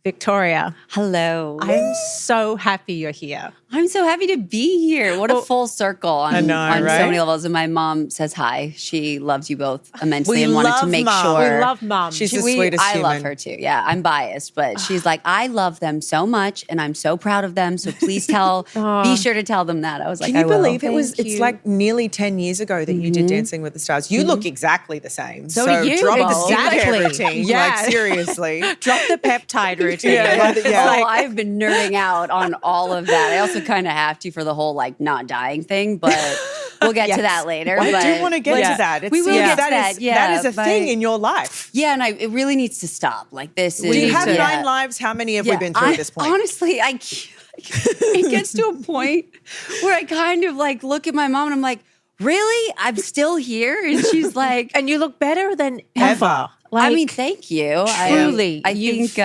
Victoria, Hello. I'm so happy you're here. I'm so happy to be here. What a full circle on so many levels. And my mom says hi. She loves you both immensely and wanted to make sure. We love Mom. She's the sweetest human. I love her too. Yeah, I'm biased, but she's like, I love them so much and I'm so proud of them. So please be sure to tell them that. I was like, Can you believe Thank it's like nearly 10 years ago that you did Dancing with the Stars? You look exactly the same. So do you. Drop Exactly. the skincare routine. Yeah. Like, seriously. Drop the peptide routine. Oh, I've been nerding out on all of that. I also kind of have to for the whole like not dying thing, but we'll get to that later. I do want to get to that. We will get to that. That is a thing in your life. Yeah, and it really needs to stop. Like this is. Do you have 9 lives? How many have we been through at this point? Honestly, it gets to a point where I kind of like look at my mom and I'm like, really? I'm still here? And she's like, and you look better than ever. I mean, thank you. Truly. I think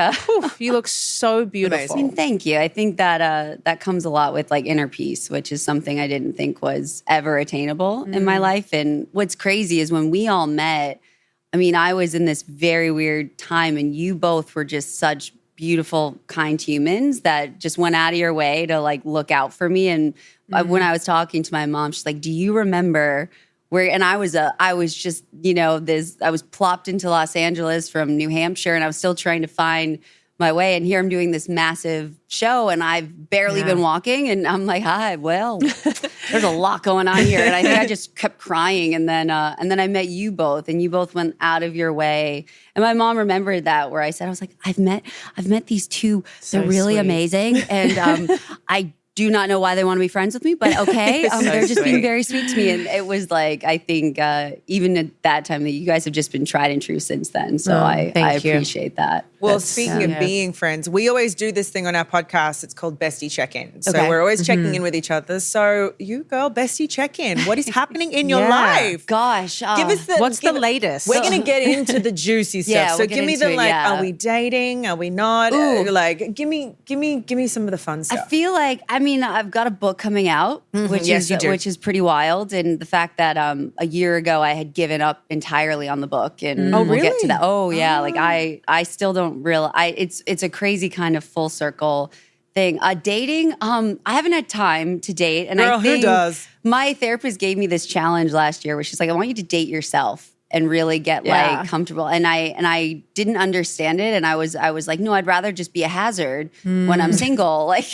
you look so beautiful. I mean, thank you. I think that that comes a lot with like inner peace, which is something I didn't think was ever attainable in my life. And what's crazy is when we all met, I mean, I was in this very weird time and you both were just such beautiful, kind humans that just went out of your way to like look out for me. And when I was talking to my mom, she's like, do you remember where, and I was just, I was plopped into Los Angeles from New Hampshire and I was still trying to find my way. And here I'm doing this massive show and I've barely been walking and I'm like, hi, well, there's a lot going on here. And I think I just kept crying. And then I met you both and you both went out of your way. And my mom remembered that where I said, I was like, I've met these two. They're really amazing. And I do not know why they want to be friends with me, but okay. They're just being very sweet to me. And it was like, I think even at that time that you guys have just been tried and true since then. So I appreciate that. Well, speaking of being friends, we always do this thing on our podcast. It's called Bestie Check-In. So we're always checking in with each other. So you girl, Bestie Check-In. What is happening in your life? Gosh. Give us what's the latest? We're going to get into the juicy stuff. So give me the are we dating? Are we not? Like, give me some of the fun stuff. I feel like, I've got a book coming out, which is pretty wild. And the fact that a year ago I had given up entirely on the book, and we'll get to that. Oh yeah, like I still don't realize it's a crazy kind of full circle thing. Dating, I haven't had time to date, and I think who does? My therapist gave me this challenge last year, where she's like, I want you to date yourself and really get like comfortable. And I didn't understand it. And I was like, no, I'd rather just be a hazard when I'm single, like,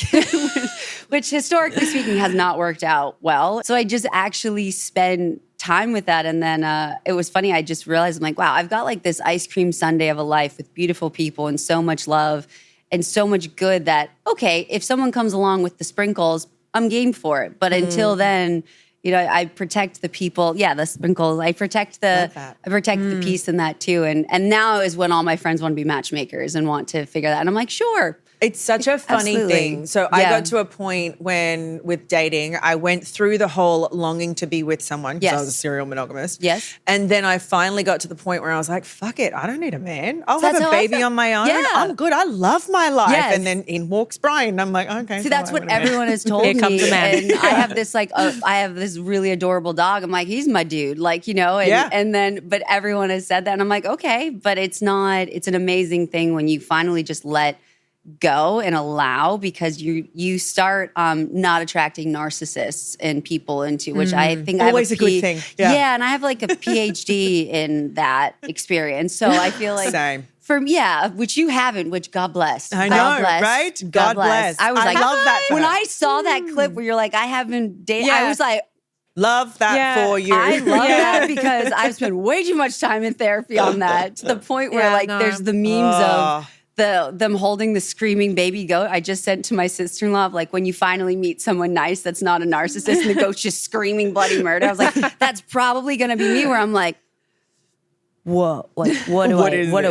which historically speaking has not worked out well. So I just actually spend time with that. And then it was funny. I just realized, I'm like, wow, I've got like this ice cream sundae of a life with beautiful people and so much love and so much good that, okay, if someone comes along with the sprinkles, I'm game for it. But until then, I protect the people. Yeah, the sprinkles. I protect the peace in that too. And now is when all my friends want to be matchmakers and want to figure that. And I'm like, sure. It's such a funny thing. So I got to a point when with dating, I went through the whole longing to be with someone because I was a serial monogamist. Yes. And then I finally got to the point where I was like, fuck it, I don't need a man. I'll have a baby on my own. Yeah. I'm good. I love my life. Yes. And then in walks Brian. I'm like, okay. See, that's what everyone has told me. Here comes a man. And I have this I have this really adorable dog. I'm like, he's my dude. Like, and then, but everyone has said that. And I'm like, okay, but it's an amazing thing when you finally just let go and allow, because you start not attracting narcissists and people into, which I think always I have a good thing. Yeah, and I have like a PhD in that experience. So I feel like same. Which you haven't, which God bless. I know, God bless, right? God bless. I was I like, love that. When I saw that clip where you're like, I haven't dated, I was like, love that for you. I love that because I've spent way too much time in therapy on that, to the point where there's the memes of them holding the screaming baby goat. I just sent to my sister-in-law of like, when you finally meet someone nice that's not a narcissist and the goat's just screaming bloody murder. I was like, that's probably going to be me, where I'm like, whoa, like what do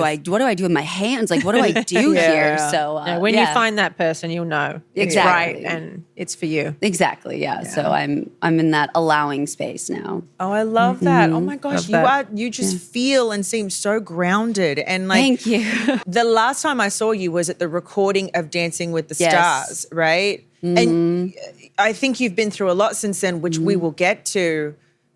I do with my hands? Like, what do I do here? So when you find that person, you'll know exactly, it's right and it's for you. Exactly, yeah. So I'm in that allowing space now. Oh, I love that. Oh my gosh, you just feel and seem so grounded. And like, thank you. The last time I saw you was at the recording of Dancing with the Stars, right? And I think you've been through a lot since then, which we will get to.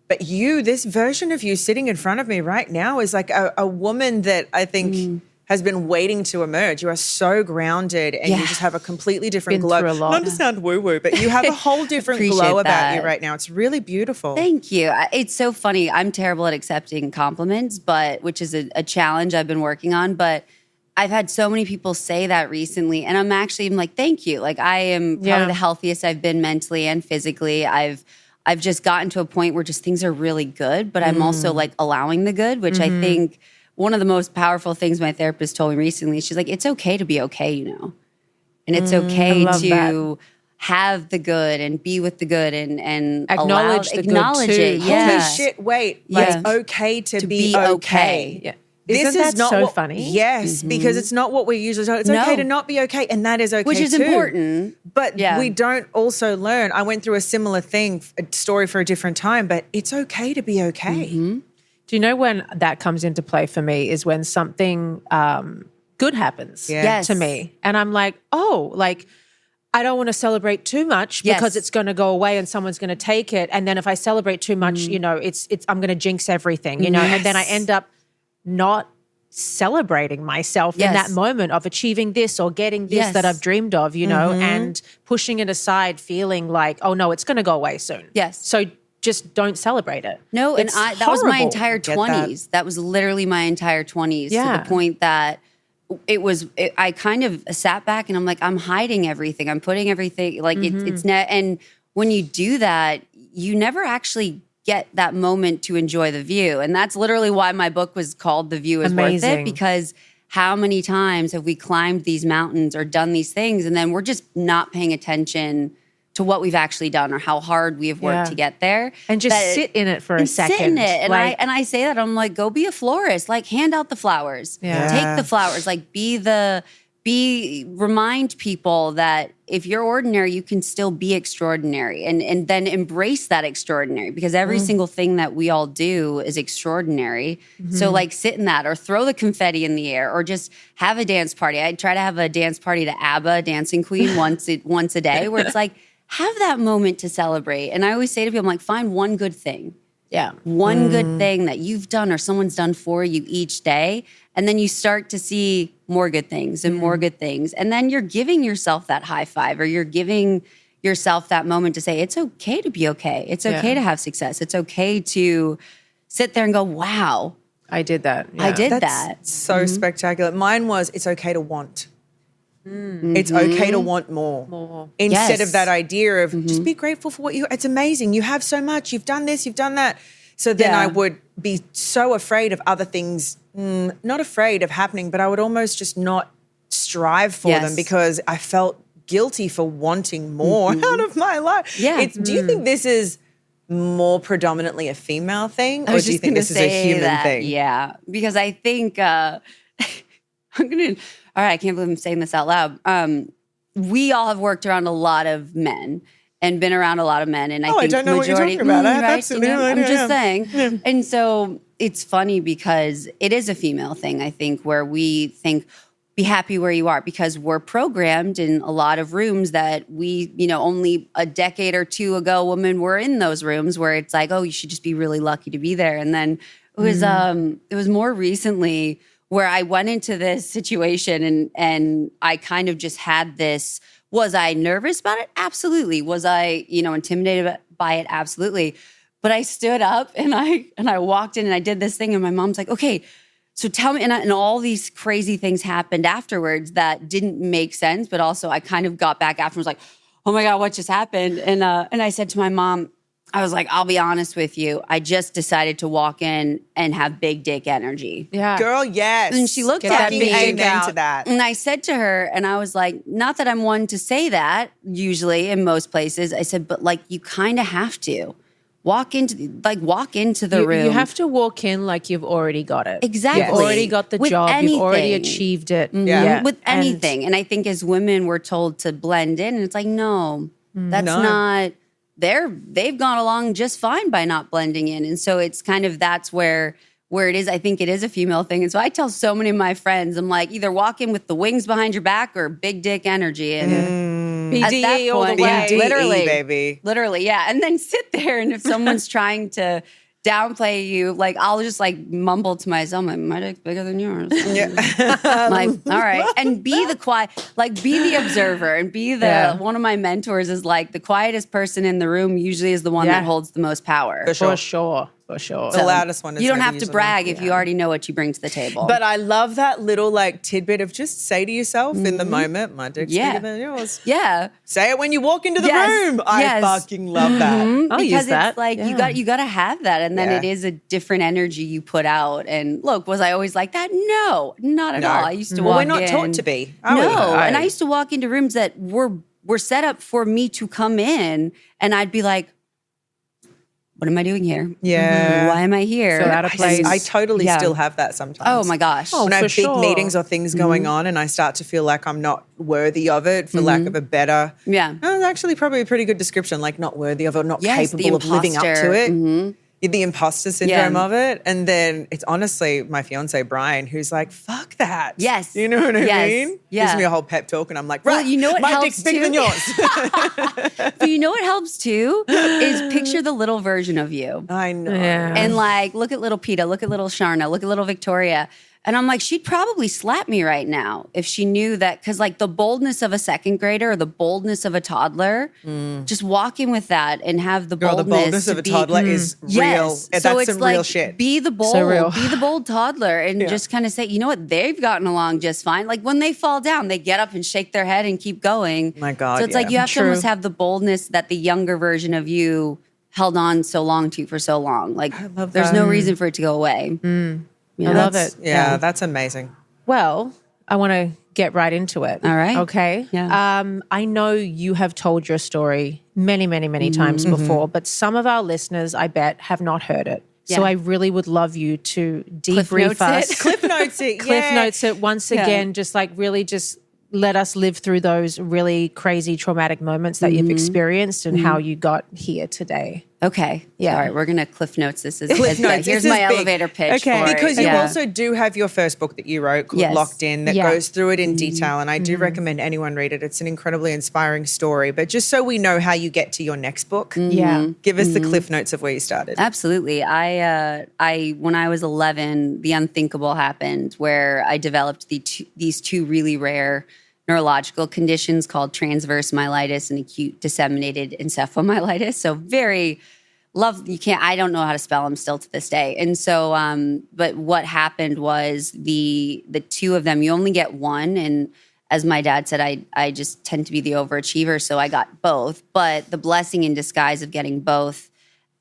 But this version of you sitting in front of me right now is like a woman that I think has been waiting to emerge. You are so grounded and you just have a completely different Been glow. through a lot. Not to sound woo-woo, but you have a whole different Appreciate glow about you that. right now. It's really beautiful. Thank you. It's so funny. I'm terrible at accepting compliments, which is a challenge I've been working on. But I've had so many people say that recently, and I'm like, thank you. Like I am probably the healthiest I've been mentally and physically. I've just gotten to a point where just things are really good, but I'm also like allowing the good, which I think one of the most powerful things my therapist told me recently. She's like, it's okay to be okay, you know, and it's okay to have the good and be with the good and Acknowledge the good acknowledge too. it. Yeah. Holy shit, wait. Yeah. It's okay to be be okay. okay. Yeah. This Isn't is that not so what, funny? Yes, because it's not what we usually talk. It's okay to not be okay, and that is okay Which is too. important. But Yeah. we don't also learn. I went through a similar thing, a story for a different time, but it's okay to be okay. Do you know when that comes into play for me is when something good happens Yes. to me. And I'm like, oh, like I don't want to celebrate too much because it's going to go away and someone's going to take it. And then if I celebrate too much, you know, it's I'm going to jinx everything, you know, and then I end up not celebrating myself in that moment of achieving this or getting this that I've dreamed of, you know, and pushing it aside, feeling like, oh no, it's going to go away soon. Yes. So just don't celebrate it. No, It's and that was my horrible. entire Get 20s. That was literally my entire 20s to Yeah. the point that I kind of sat back and I'm like, I'm hiding everything. I'm putting everything like and when you do that, you never actually get that moment to enjoy the view. And that's literally why my book was called The View is Worth It, Amazing. because how many times have we climbed these mountains or done these things and then we're just not paying attention to what we've actually done or how hard we have worked to get there. And just sit in it for a second. Sit in it. And Like- I say that, I'm like, go be a florist. Like hand out the flowers. Yeah. Take the flowers. Like remind people that if you're ordinary, you can still be extraordinary and then embrace that extraordinary because every single thing that we all do is extraordinary. So like sit in that or throw the confetti in the air or just have a dance party. I try to have a dance party to ABBA, Dancing Queen once a day where it's like, have that moment to celebrate. And I always say to people, I'm like, find one good thing. Yeah. One good thing that you've done or someone's done for you each day. And then you start to see more good things and more good things. And then you're giving yourself that high five or you're giving yourself that moment to say, it's okay to be okay. It's okay to have success. It's okay to sit there and go, wow, I did that. I did That's that. so spectacular. Mine was, it's okay to want. It's okay to want more. Instead Yes. of that idea of just be grateful for what it's amazing. You have so much. You've done this, you've done that. So then I would be so afraid of other things, not afraid of happening, but I would almost just not strive for them because I felt guilty for wanting more out of my life. Yeah. Do you think this is more predominantly a female thing, I or was do you just think gonna this is a say human that. thing? Yeah, because I think all right, I can't believe I'm saying this out loud. We all have worked around a lot of men and been around a lot of men, and I think I don't know what you're talking about. I have absolutely no I'm idea, just saying. And so it's funny because it is a female thing, I think, where we think be happy where you are because we're programmed in a lot of rooms that we, only a decade or two ago, women were in those rooms where it's like, oh, you should just be really lucky to be there. And then it was more recently where I went into this situation and I kind of just had this, was I nervous about it? Absolutely. Was I, intimidated by it? Absolutely. But I stood up and I walked in and I did this thing and my mom's like, okay, so tell me, and all these crazy things happened afterwards that didn't make sense, but also I kind of got back afterwards like, oh my God, what just happened? And I said to my mom, I was like, I'll be honest with you. I just decided to walk in and have big dick energy. Yeah. Girl, yes. And she looked Get at that me. big dick Amen out. to that. And I said to her, and I was like, not that I'm one to say that usually in most places. I said, but like you kind of have to walk into the room. You have to walk in like you've already got it. Exactly. You've already got the With job. You've already anything. achieved it. Yeah. with And- anything. And I think as women, we're told to blend in. And it's like, no, that's No. not, they've gone along just fine by not blending in. And so it's kind of, that's where it is. I think it is a female thing. And so I tell so many of my friends, I'm like, either walk in with the wings behind your back or big dick energy. And at that BDE all the point, way. BDE, literally, baby. literally, yeah. And then sit there. And if someone's trying to downplay you. Like, I'll just like mumble to myself, my dick's bigger than yours. Yeah. Like, all right. And be the quiet, like be the observer and be the, one of my mentors is like the quietest person in the room usually is the one that holds the most power. For sure. For sure. The loudest one is you don't never have to usually brag if you already know what you bring to the table. But I love that little like tidbit of just say to yourself in the moment, my dick's bigger than yours. Yeah. Say it when you walk into the room. I fucking love that. I'll because use that. It's like you got to have that, and then it is a different energy you put out. And look, was I always like that? No, not at all. I used to walk in. We're not taught to be. And I used to walk into rooms that were set up for me to come in, and I'd be like, what am I doing here? Yeah. Why am I here? Feel out of place. I totally still have that sometimes. Oh my gosh. When I have big meetings or things going on and I start to feel like I'm not worthy of it, for lack of a better. Yeah. It's actually probably a pretty good description, like not worthy of it, not capable of living up to it. The imposter syndrome of it. And then it's honestly my fiance, Brian, who's like, fuck that. Yes. You know what I mean? Yeah. Gives me a whole pep talk and I'm like, right, you know what my dick's bigger than yours. But you know what helps too is picture the little version of you. I know. Yeah. And like, look at little Peta, look at little Sharna, look at little Victoria. And I'm like, she'd probably slap me right now if she knew that. Because like the boldness of a second grader or the boldness of a toddler, just walk in with that and have the boldness. The boldness of a toddler is real. Yes. That's so it's some like, real shit. Be the bold, be the bold toddler and just kind of say, you know what, they've gotten along just fine. Like when they fall down, they get up and shake their head and keep going. My God, So it's like you have to almost have the boldness that the younger version of you held on so long to for so long. Like there's no reason for it to go away. I love it. Yeah, that's amazing. Well, I want to get right into it. All right. Okay. Yeah. I know you have told your story many, many, many times before, but some of our listeners, I bet, have not heard it. So I really would love you to debrief us. Cliff notes it. Cliff notes it once again, just like really just let us live through those really crazy traumatic moments that you've experienced and how you got here today. Okay. Yeah. All right. We're going to Cliff Notes this. Cliff Notes. Here's my elevator pitch. Okay. For Because it. you also do have your first book that you wrote called Locked In that goes through it in detail. And I do recommend anyone read it. It's an incredibly inspiring story. But just so we know how you get to your next book, give us the Cliff Notes of where you started. Absolutely. I when I was 11, the unthinkable happened where I developed these two really rare neurological conditions called transverse myelitis and acute disseminated encephalomyelitis. So very I don't know how to spell them still to this day. And so, but what happened was the two of them, you only get one. And as my dad said, I just tend to be the overachiever. So I got both, but the blessing in disguise of getting both,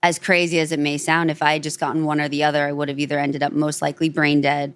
as crazy as it may sound, if I had just gotten one or the other, I would have either ended up most likely brain dead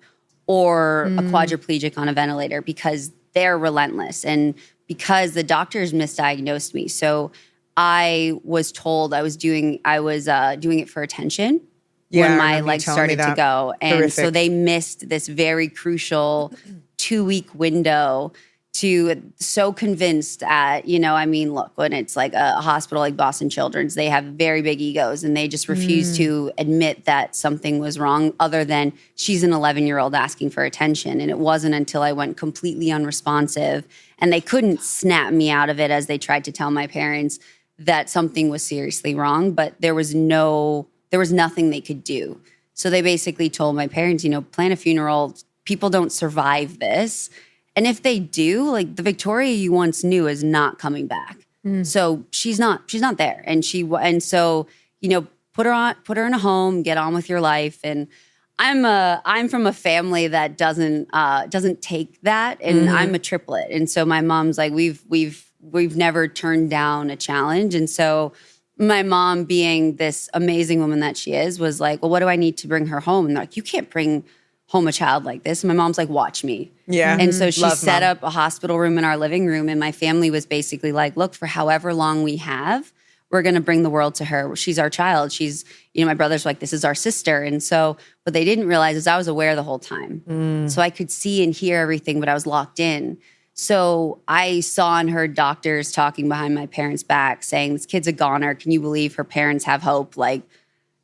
or a quadriplegic on a ventilator because they're relentless and because the doctors misdiagnosed me. So I was told I was doing it for attention when my legs started to go. And so they missed this very crucial 2-week window to so convinced at, look, when it's like a hospital like Boston Children's, they have very big egos and they just refuse to admit that something was wrong other than she's an 11-year-old asking for attention. And it wasn't until I went completely unresponsive and they couldn't snap me out of it as they tried to tell my parents that something was seriously wrong, but there was nothing they could do. So they basically told my parents, plan a funeral. People don't survive this. And if they do, like the Victoria you once knew is not coming back. So she's not there. And so, put her in a home, get on with your life. And I'm from a family that doesn't take that. And I'm a triplet. And so my mom's like, we've never turned down a challenge. And so my mom, being this amazing woman that she is, was like, well, what do I need to bring her home? And they're like, you can't bring home a child like this. And my mom's like, watch me. Yeah. And so she set up a hospital room in our living room. And my family was basically like, look, for however long we have, we're going to bring the world to her. She's our child. She's, my brothers were like, this is our sister. And so what they didn't realize is I was aware the whole time. So I could see and hear everything, but I was locked in. So I saw and heard doctors talking behind my parents' back saying, this kid's a goner. Can you believe her parents have hope? Like,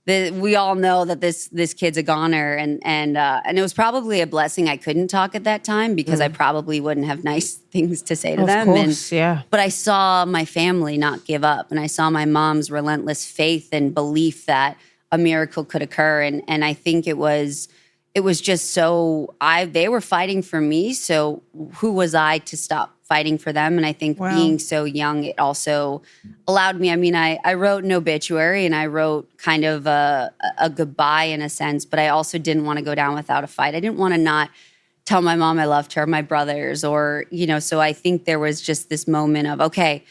we all know that this kid's a goner, and it was probably a blessing I couldn't talk at that time because I probably wouldn't have nice things to say to them. Of course, But I saw my family not give up, and I saw my mom's relentless faith and belief that a miracle could occur. And I think it was just so they were fighting for me. So who was I to stop fighting for them? And I think being so young, it also allowed me. I mean, I wrote an obituary and I wrote kind of a goodbye in a sense, but I also didn't want to go down without a fight. I didn't want to not tell my mom I loved her, my brothers, or, so I think there was just this moment of, okay,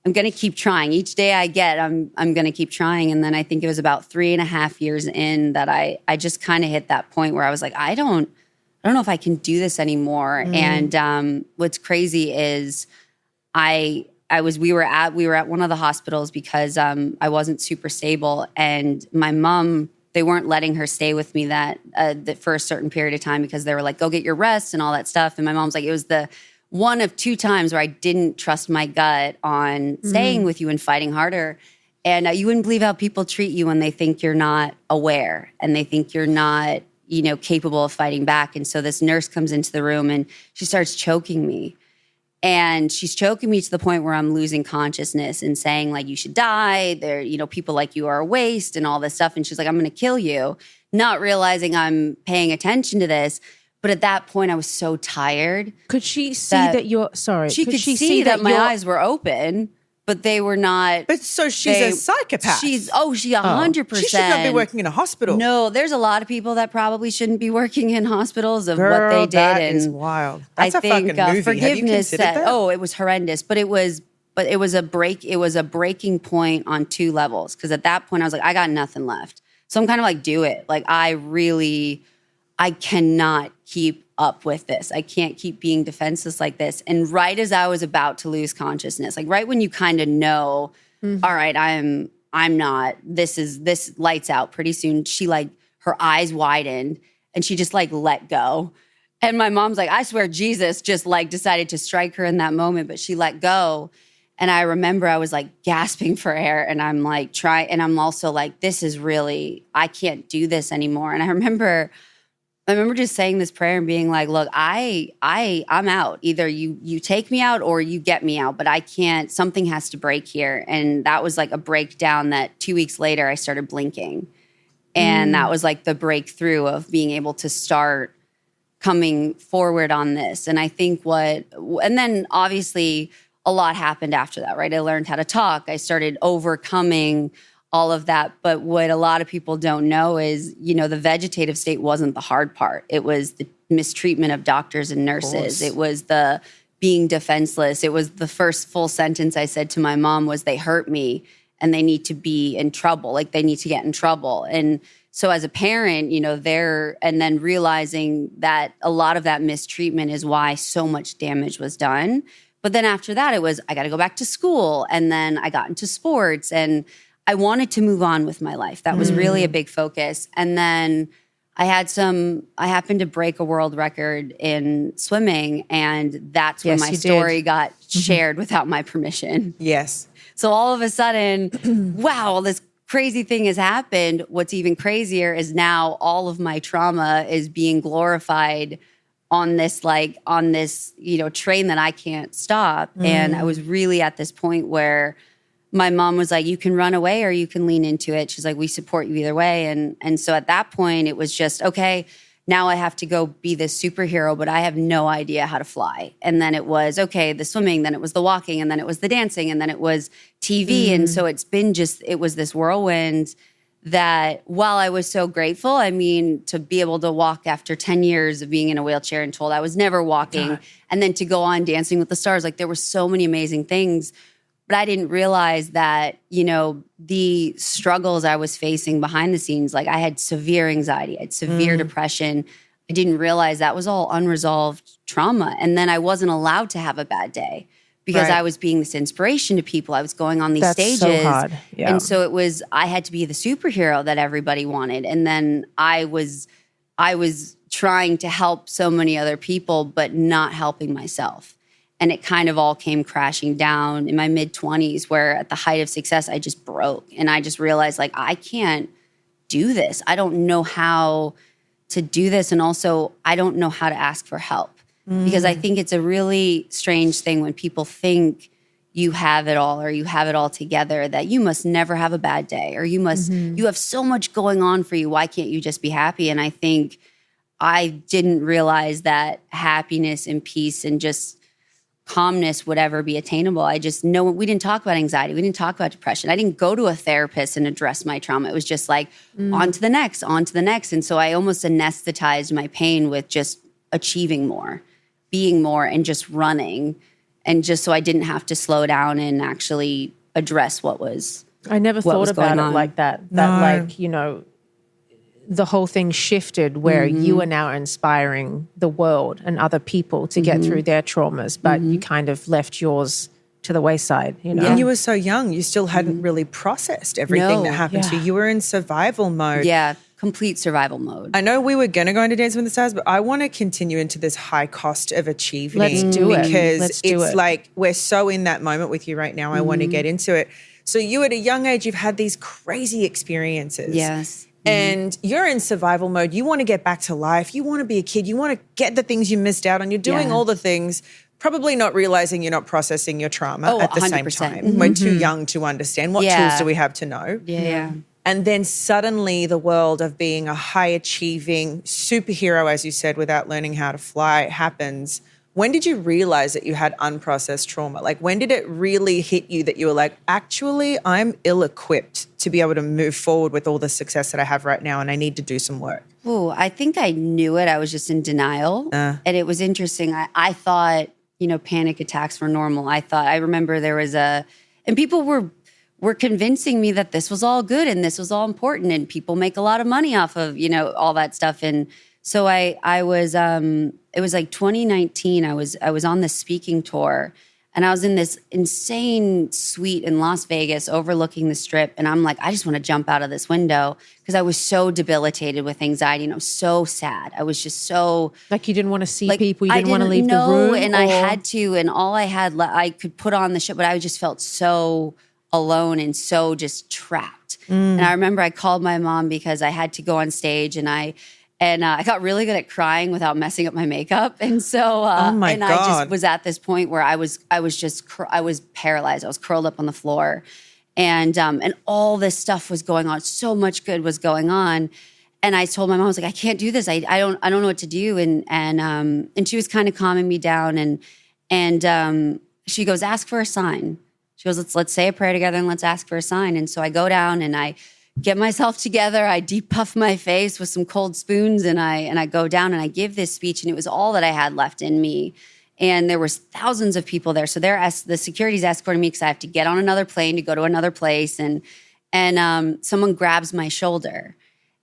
I'm going to keep trying. Each day I get, I'm going to keep trying. And then I think it was about 3.5 years in that I just kind of hit that point where I was like, I don't know if I can do this anymore. And what's crazy is we were at one of the hospitals because I wasn't super stable, and my mom, they weren't letting her stay with me that for a certain period of time because they were like, go get your rest and all that stuff. And my mom's like, it was the one of 2 times where I didn't trust my gut on staying with you and fighting harder. And you wouldn't believe how people treat you when they think you're not aware and they think you're not, capable of fighting back. And so this nurse comes into the room and she starts choking me. And she's choking me to the point where I'm losing consciousness and saying, like, you should die. People like you are a waste and all this stuff. And she's like, I'm going to kill you, not realizing I'm paying attention to this. But at that point, I was so tired. Could she see that you're sorry? She could see that my eyes were open, but they were not. But so she's a psychopath. She's 100%. She should not be working in a hospital. No, there's a lot of people that probably shouldn't be working in hospitals of what they did. That is wild. That's I a think fucking movie. forgiveness Have you considered that? it was horrendous, but it was a break. It was a breaking point on 2 levels because at that point I was like, I got nothing left. So I'm kind of like, do it. Like I cannot keep up with this. I can't keep being defenseless like this. And right as I was about to lose consciousness, like right when you kind of know, all right, I'm not, this lights out pretty soon. She her eyes widened and she just let go. And my mom's like, I swear Jesus just decided to strike her in that moment, but she let go. And I remember I was gasping for air and I'm trying, and I'm also this is really, I can't do this anymore. And I remember just saying this prayer and being like, look, I'm out. Either you take me out or you get me out, but I can't, something has to break here. And that was a breakdown that 2 weeks later I started blinking. And that was the breakthrough of being able to start coming forward on this. And I think and then obviously a lot happened after that, right? I learned how to talk. I started overcoming all of that. But what a lot of people don't know is, the vegetative state wasn't the hard part. It was the mistreatment of doctors and nurses. It was the being defenseless. It was the first full sentence I said to my mom was, they hurt me and they need to be in trouble. They need to get in trouble. And so as a parent, and then realizing that a lot of that mistreatment is why so much damage was done. But then after that, it was, I got to go back to school. And then I got into sports and I wanted to move on with my life. That was really a big focus. And then I happened to break a world record in swimming. And that's when my story got shared without my permission. Yes. So all of a sudden, wow, this crazy thing has happened. What's even crazier is now all of my trauma is being glorified on this, train that I can't stop. And I was really at this point where my mom was like, you can run away or you can lean into it. She's like, we support you either way. And so at that point, it was just, okay, now I have to go be this superhero, but I have no idea how to fly. And then it was, okay, the swimming, then it was the walking, and then it was the dancing, and then it was TV. And so it's been it was this whirlwind that while I was so grateful, to be able to walk after 10 years of being in a wheelchair and told I was never walking, and then to go on Dancing with the Stars, there were so many amazing things. But I didn't realize that, the struggles I was facing behind the scenes, I had severe anxiety, I had severe depression. I didn't realize that was all unresolved trauma. And then I wasn't allowed to have a bad day because I was being this inspiration to people. I was going on these stages. So hard. Yeah. And so I had to be the superhero that everybody wanted. And then I was trying to help so many other people, but not helping myself. And it kind of all came crashing down in my mid-20s where at the height of success, I just broke. And I just realized, I can't do this. I don't know how to do this. And also, I don't know how to ask for help. Because I think it's a really strange thing when people think, you have it all or you have it all together, that you must never have a bad day, or you have so much going on for you. Why can't you just be happy? And I think I didn't realize that happiness and peace and just calmness would ever be attainable. I just know we didn't talk about anxiety. We didn't talk about depression. I didn't go to a therapist and address my trauma. It was just like on to the next, on to the next. And so I almost anesthetized my pain with just achieving more, being more, and just running. And just so I didn't have to slow down and actually address what was I never thought about it like that. That, No. like, you know, the whole thing shifted where you are now inspiring the world and other people to get through their traumas, but you kind of left yours to the wayside, you know? And you were so young. You still hadn't really processed everything that happened to you. You were in survival mode. Yeah, complete survival mode. I know we were going to go into Dancing with the Stars, but I want to continue into this high cost of achieving. Let's do it. Because it's it. like we're so in that moment with you right now. I want to get into it. So you at a young age, you've had these crazy experiences. Yes. And you're in survival mode. You want to get back to life. You want to be a kid. You want to get the things you missed out on. You're doing all the things, probably not realizing you're not processing your trauma at the 100%. same time. We're too young to understand. What tools do we have to know? Yeah. And then suddenly the world of being a high achieving superhero, as you said, without learning how to fly happens. When did you realize that you had unprocessed trauma? Like, when did it really hit you that you were like, actually, I'm ill-equipped to be able to move forward with all the success that I have right now, and I need to do some work? Oh, I think I knew it. I was just in denial. And it was interesting. I thought, you know, panic attacks were normal. I remember there was and people were convincing me that this was all good and this was all important and people make a lot of money off of, you know, all that stuff. And so I was, it was like 2019. I was on this speaking tour and I was in this insane suite in Las Vegas overlooking the Strip. And I'm like, I just want to jump out of this window because I was so debilitated with anxiety and I was so sad. I was just so Like you didn't want to see like, people, you didn't want to leave know, the room? and or? I had to, and all I had, I could put on the show, but I just felt so alone and so just trapped. And I remember I called my mom because I had to go on stage and I got really good at crying without messing up my makeup. And so, I just was at this point where I was paralyzed. I was curled up on the floor and all this stuff was going on. So much good was going on. And I told my mom, I was like, I can't do this. I don't know what to do. And she was kind of calming me down. And she goes, ask for a sign. She goes, let's say a prayer together and let's ask for a sign. And so I go down and I get myself together. I deep puff my face with some cold spoons and I go down and I give this speech and it was all that I had left in me. And there was thousands of people there. So the security's escorting me because I have to get on another plane to go to another place. And someone grabs my shoulder.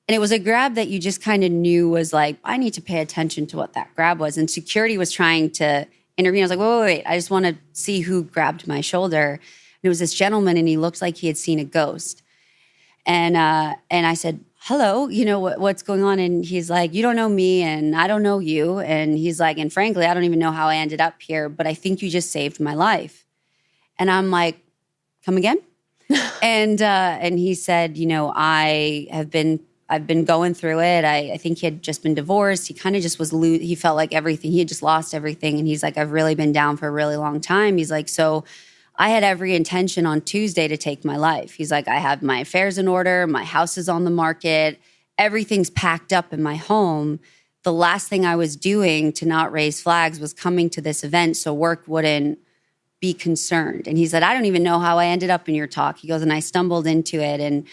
And it was a grab that you just kind of knew was like, I need to pay attention to what that grab was. And security was trying to intervene. I was like, wait. I just want to see who grabbed my shoulder. And it was this gentleman and he looked like he had seen a ghost. And I said, hello, you know, what's going on? And he's like, you don't know me and I don't know you. And he's like, and frankly, I don't even know how I ended up here, but I think you just saved my life. And I'm like, come again? and he said, you know, I've been going through it. I think he had just been divorced. He kind of just was, he felt like everything, he had just lost everything. And he's like, I've really been down for a really long time. He's like, so I had every intention on Tuesday to take my life. He's like, I have my affairs in order. My house is on the market. Everything's packed up in my home. The last thing I was doing to not raise flags was coming to this event so work wouldn't be concerned. And he said, I don't even know how I ended up in your talk. He goes, and I stumbled into it. And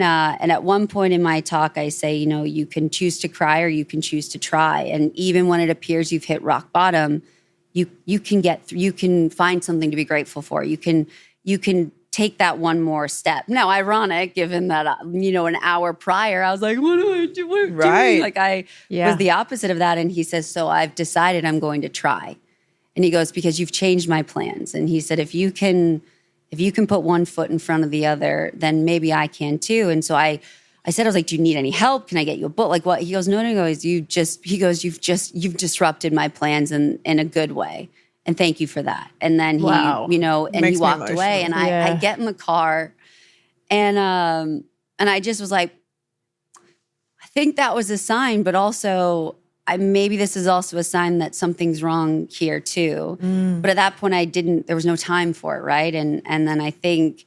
at one point in my talk, I say, you know, you can choose to cry or you can choose to try. And even when it appears you've hit rock bottom, you can find something to be grateful for. You can take that one more step. Now, ironic, given that, you know, an hour prior, I was like, what do I do? Right. Like I was the opposite of that. And he says, so I've decided I'm going to try. And he goes, because you've changed my plans. And he said, if you can put one foot in front of the other, then maybe I can too. And so I said, I was like, do you need any help? Can I get you a book? Like what? He goes, no. You've disrupted my plans in a good way. And thank you for that. And then he, you know, and he walked away and I get in the car and I just was like, I think that was a sign, but also maybe this is also a sign that something's wrong here too. But at that point, there was no time for it, right? And then I think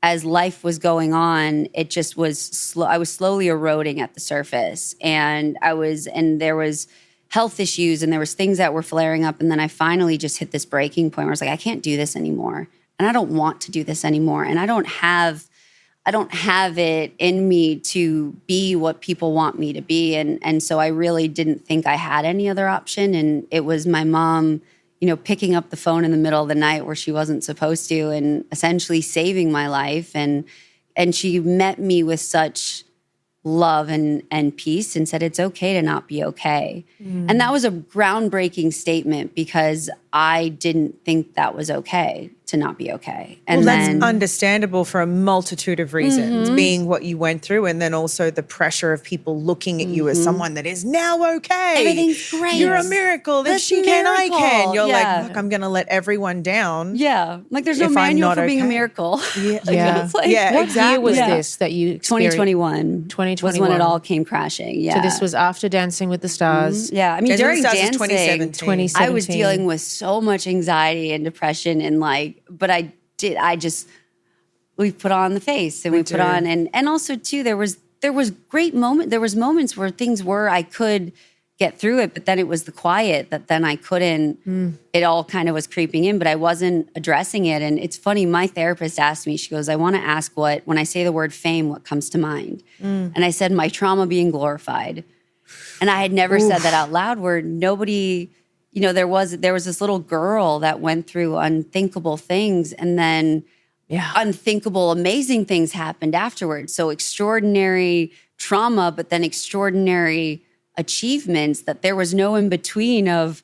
as life was going on, it just was slow. I was slowly eroding at the surface, and there was health issues, and there was things that were flaring up. And then I finally just hit this breaking point where I was like, I can't do this anymore, and I don't want to do this anymore, and I don't have it in me to be what people want me to be. And so I really didn't think I had any other option. And it was my mom, picking up the phone in the middle of the night where she wasn't supposed to, and essentially saving my life. And she met me with such love and peace and said, it's okay to not be okay. And that was a groundbreaking statement, because I didn't think that was okay to not be okay. And that's understandable for a multitude of reasons, being what you went through, and then also the pressure of people looking at you as someone that is now okay. Everything's great. You're a miracle. If she can, I can. You're like, look, I'm going to let everyone down. Yeah. Like there's no manual for being a miracle. Yeah. It's like, what year was this that you experienced? 2021. 2021 was when it all came crashing. Yeah. So this was after Dancing with the Stars. Yeah. I mean, during dancing, 2017. I was dealing with so much anxiety and depression, and we put on the face, and we put on, and also too, there was moments where things I could get through it, but then it was the quiet that then I couldn't, it all kind of was creeping in, but I wasn't addressing it. And it's funny, my therapist asked me, she goes, I want to ask when I say the word fame, what comes to mind? And I said, my trauma being glorified. And I had never said that out loud, where nobody, there was this little girl that went through unthinkable things, and then unthinkable, amazing things happened afterwards. So extraordinary trauma, but then extraordinary achievements, that there was no in between of,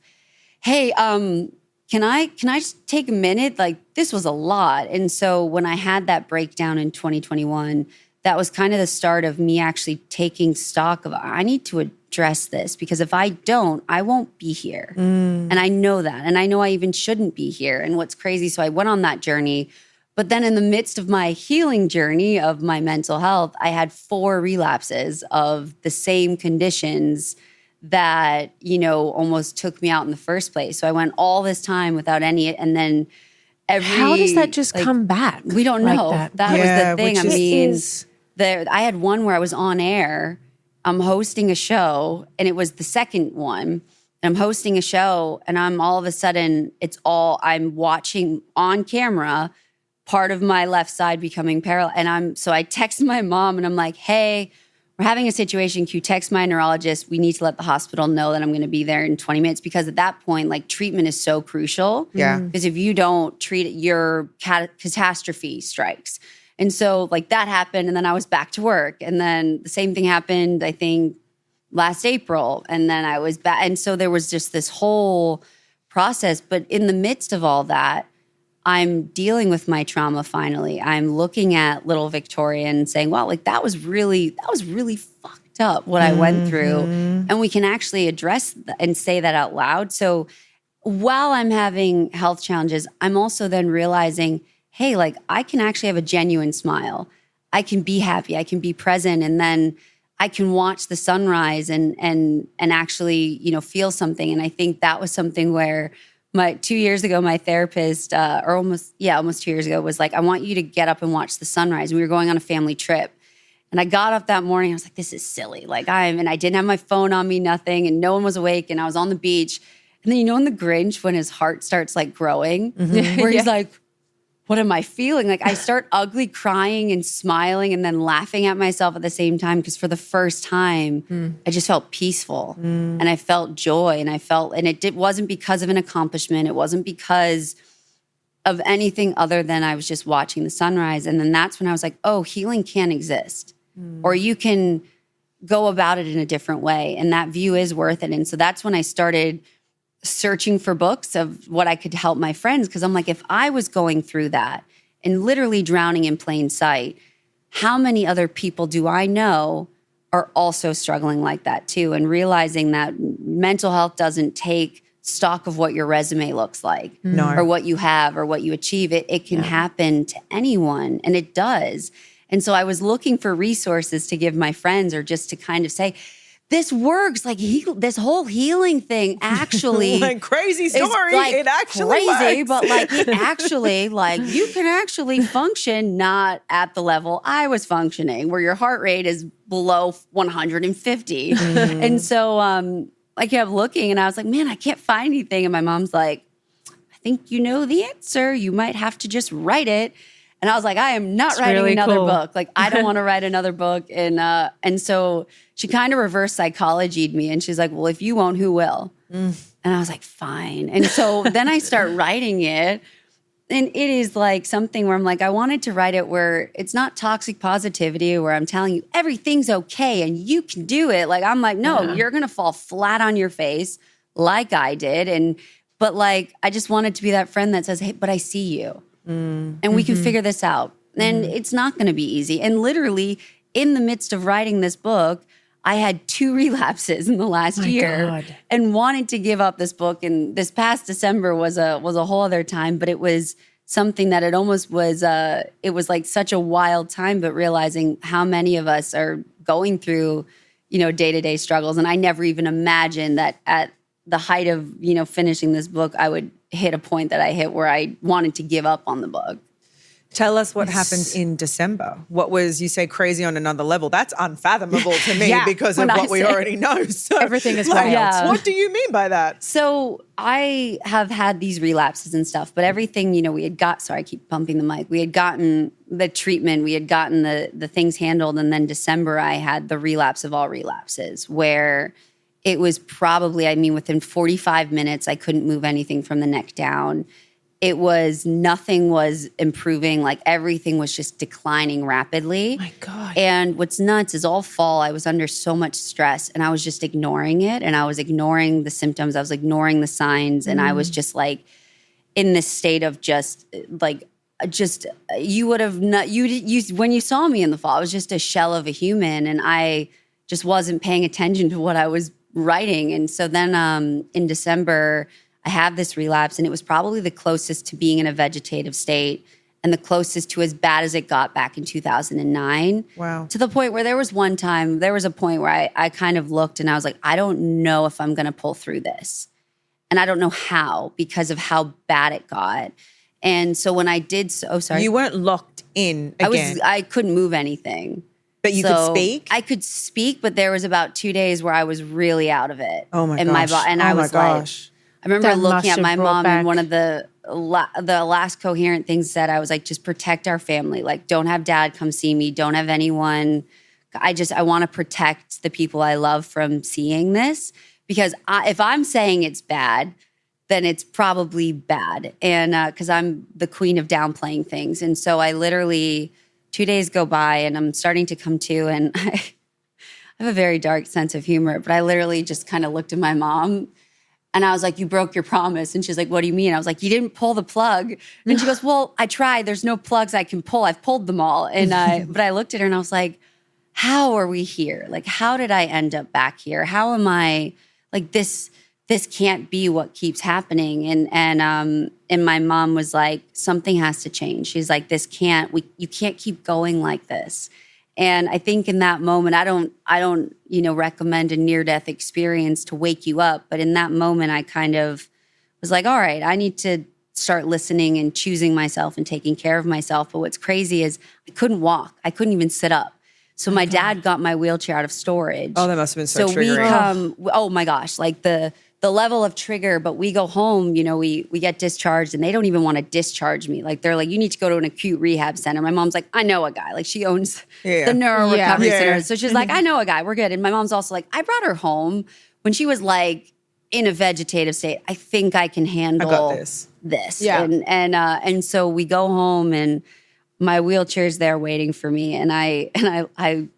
hey, can I just take a minute? Like, this was a lot. And so when I had that breakdown in 2021, that was kind of the start of me actually taking stock of, I need to address this, because if I don't, I won't be here. And I know that. And I know I even shouldn't be here. And what's crazy, so I went on that journey. But then in the midst of my healing journey of my mental health, I had 4 relapses of the same conditions that, almost took me out in the first place. So I went all this time without any, and then how does that just come back? We don't know. Like that was the thing. I had one where I was on air. I'm hosting a show, and it was the second one. And I'm hosting a show, and I'm all of a sudden, I'm watching on camera part of my left side becoming paralyzed. And so I text my mom, and I'm like, hey, we're having a situation. Can you text my neurologist? We need to let the hospital know that I'm going to be there in 20 minutes. Because at that point, like, treatment is so crucial. Yeah. Because if you don't treat it, your catastrophe strikes. And so like that happened, and then I was back to work. And then the same thing happened, I think, last April. And then I was back. And so there was just this whole process. But in the midst of all that, I'm dealing with my trauma finally. I'm looking at little Victoria and saying, wow, like that was really fucked up what I went through. And we can actually address and say that out loud. So while I'm having health challenges, I'm also then realizing, hey, like I can actually have a genuine smile. I can be happy. I can be present. And then I can watch the sunrise and actually, feel something. And I think that was something where 2 years ago, my therapist, almost 2 years ago, was like, I want you to get up and watch the sunrise. And we were going on a family trip. And I got up that morning, I was like, this is silly. Like and I didn't have my phone on me, nothing, and no one was awake, and I was on the beach. And then, in The Grinch, when his heart starts like growing, where he's like, what am I feeling? Like I start ugly crying and smiling and then laughing at myself at the same time, because for the first time, I just felt peaceful and I felt joy, and it wasn't because of an accomplishment. It wasn't because of anything other than I was just watching the sunrise. And then that's when I was like, oh, healing can exist, or you can go about it in a different way. And that view is worth it. And so that's when I started searching for books of what I could help my friends. Because I'm like, if I was going through that and literally drowning in plain sight, how many other people do I know are also struggling like that too? And realizing that mental health doesn't take stock of what your resume looks like or what you have or what you achieve. It can happen to anyone, and it does. And so I was looking for resources to give my friends, or just to kind of say, this works. Like this whole healing thing actually like crazy story. Like it actually crazy, works. but like it actually like you can actually function not at the level I was functioning, where your heart rate is below 150. And so I kept looking and I was like, man, I can't find anything. And my mom's like, I think you know the answer. You might have to just write it. And I was like, I am not writing really another cool. book. Like, I don't want to write another book. And so she kind of reverse psychologied me. And she's like, well, if you won't, who will? And I was like, fine. And so then I start writing it. And it is like something where I'm like, I wanted to write it where it's not toxic positivity, where I'm telling you everything's okay and you can do it. Like, I'm like, no, you're going to fall flat on your face like I did. But like, I just wanted to be that friend that says, hey, but I see you. And we can figure this out. And it's not going to be easy. And literally, in the midst of writing this book, I had 2 relapses in the last year and wanted to give up this book. And this past December was a whole other time, but it was something that it almost was, it was like such a wild time, but realizing how many of us are going through, day-to-day struggles. And I never even imagined that at the height of, finishing this book, I would hit a point that I hit where I wanted to give up on the book. Tell us what happened in December. What was, you say, crazy on another level? That's unfathomable to me because of what we already know. So, everything is wild. What do you mean by that? So I have had these relapses and stuff, but everything, we had got, sorry, I keep bumping the mic. We had gotten the treatment, we had gotten the things handled. And then December, I had the relapse of all relapses, where it was probably, within 45 minutes, I couldn't move anything from the neck down. It was, nothing was improving. Like, everything was just declining rapidly. My God. And what's nuts is all fall, I was under so much stress and I was just ignoring it. And I was ignoring the symptoms. I was ignoring the signs. And I was just like in this state of you would have not, when you saw me in the fall, I was just a shell of a human. And I just wasn't paying attention to what I was writing. And so then in December, I have this relapse, and it was probably the closest to being in a vegetative state and the closest to as bad as it got back in 2009. Wow. To the point where there was a point where I kind of looked and I was like, I don't know if I'm going to pull through this. And I don't know how, because of how bad it got. And so when I did, You weren't locked in again. I couldn't move anything. But you could speak? I could speak, but there was about 2 days where I was really out of it. Oh my gosh. And I was like, I remember That looking at must my have brought mom, back- and one of the last coherent things said, I was like, just protect our family. Like, don't have dad come see me. Don't have anyone. I want to protect the people I love from seeing this, because if I'm saying it's bad, then it's probably bad. And because I'm the queen of downplaying things. And so I literally, 2 days go by and I'm starting to come to, and I have a very dark sense of humor, but I literally just kind of looked at my mom and I was like, you broke your promise. And she's like, what do you mean? I was like, you didn't pull the plug. And she goes, well, I tried. There's no plugs I can pull. I've pulled them all. And but I looked at her and I was like, how are we here? Like, how did I end up back here? How am I, like, this can't be what keeps happening. And my mom was like, something has to change. She's like, you can't keep going like this. And I think in that moment, I don't, recommend a near-death experience to wake you up. But in that moment, I kind of was like, all right, I need to start listening and choosing myself and taking care of myself. But what's crazy is I couldn't walk. I couldn't even sit up. So my dad got my wheelchair out of storage. Oh, that must have been so triggering. We come, oh my gosh, like the level of trigger, but we go home, we get discharged and they don't even want to discharge me. Like, they're like, you need to go to an acute rehab center. My mom's like, I know a guy. Like, she owns the neuro recovery center. So she's like, I know a guy. We're good. And my mom's also like, I brought her home when she was like in a vegetative state. I think I can handle this. Yeah. And so we go home and my wheelchair's there waiting for me. And I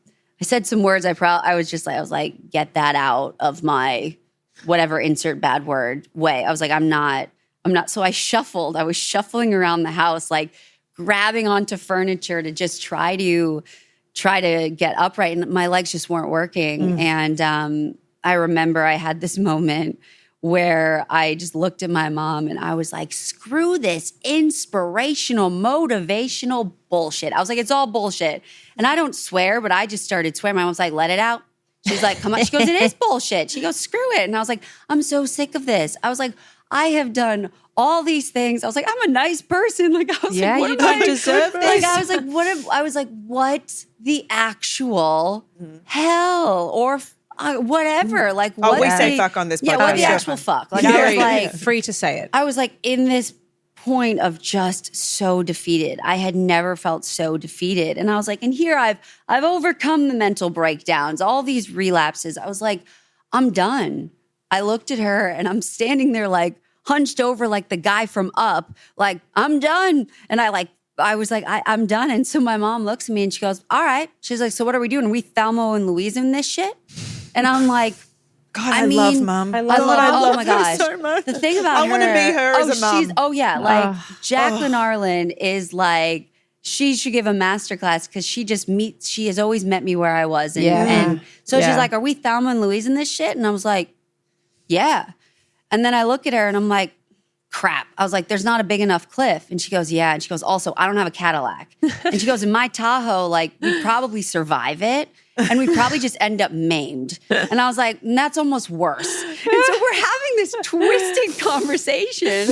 said some words. I was like, get that out of my whatever, insert bad word way. I was like, I'm not. So I shuffled. I was shuffling around the house, like grabbing onto furniture to just try to get upright. And my legs just weren't working. And I remember I had this moment where I just looked at my mom and I was like, screw this inspirational, motivational bullshit. I was like, it's all bullshit. And I don't swear, but I just started swearing. My mom was like, let it out. She's like, come on. She goes, it is bullshit. She goes, screw it. And I was like, I'm so sick of this. I was like, I have done all these things. I was like, I'm a nice person. Like, I was like, what you do I don't deserve this. Like, I was like, what the actual hell or whatever? Like, what? We say fuck on this podcast. Yeah, what the actual fuck? Like, I was like, free to say it. I was like in this point of just so defeated. I had never felt so defeated. And I was like, and here I've overcome the mental breakdowns, all these relapses. I was like, I'm done. I looked at her and I'm standing there like hunched over like the guy from Up, like, I'm done. And I was like, I'm done. And so my mom looks at me and she goes, all right. She's like, so what are we doing? Are we Thelma and Louise in this shit? And I'm like, God, I love Mom. I love oh my gosh. so much. The thing about her. I want to be her as a mom. Like Jacqueline Arlen is like, she should give a masterclass because she has always met me where I was. And so she's like, are we Thelma and Louise in this shit? And I was like, yeah. And then I look at her and I'm like, crap. I was like, there's not a big enough cliff. And she goes, yeah. And she goes, also, I don't have a Cadillac. And she goes, in my Tahoe, like, we'd probably survive it. And we'd probably just end up maimed. And I was like, that's almost worse. And so we're having this twisted conversation.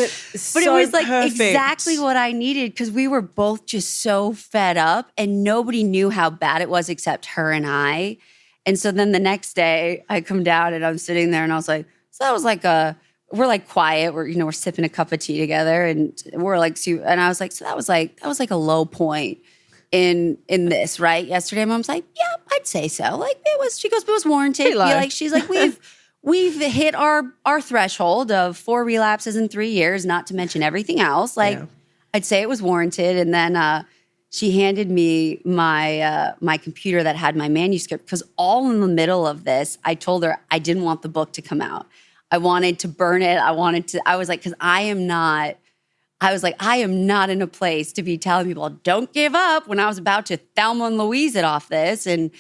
But it was like exactly what I needed because we were both just so fed up and nobody knew how bad it was except her and I. And so then the next day I come down and I'm sitting there and I was like, so that was like we're like quiet. We're sipping a cup of tea together and we're like, and I was like, so that was like a low point in this, right? Yesterday, Mom's like, yeah, I'd say so. Like it was, she goes, but it was warranted. She's like, we've hit our threshold of 4 relapses in 3 years, not to mention everything else. Like I'd say it was warranted. And then she handed me my computer that had my manuscript because all in the middle of this, I told her I didn't want the book to come out. I wanted to burn it. I was like, because I am not in a place to be telling people, don't give up when I was about to Thelma and Louise it off this. And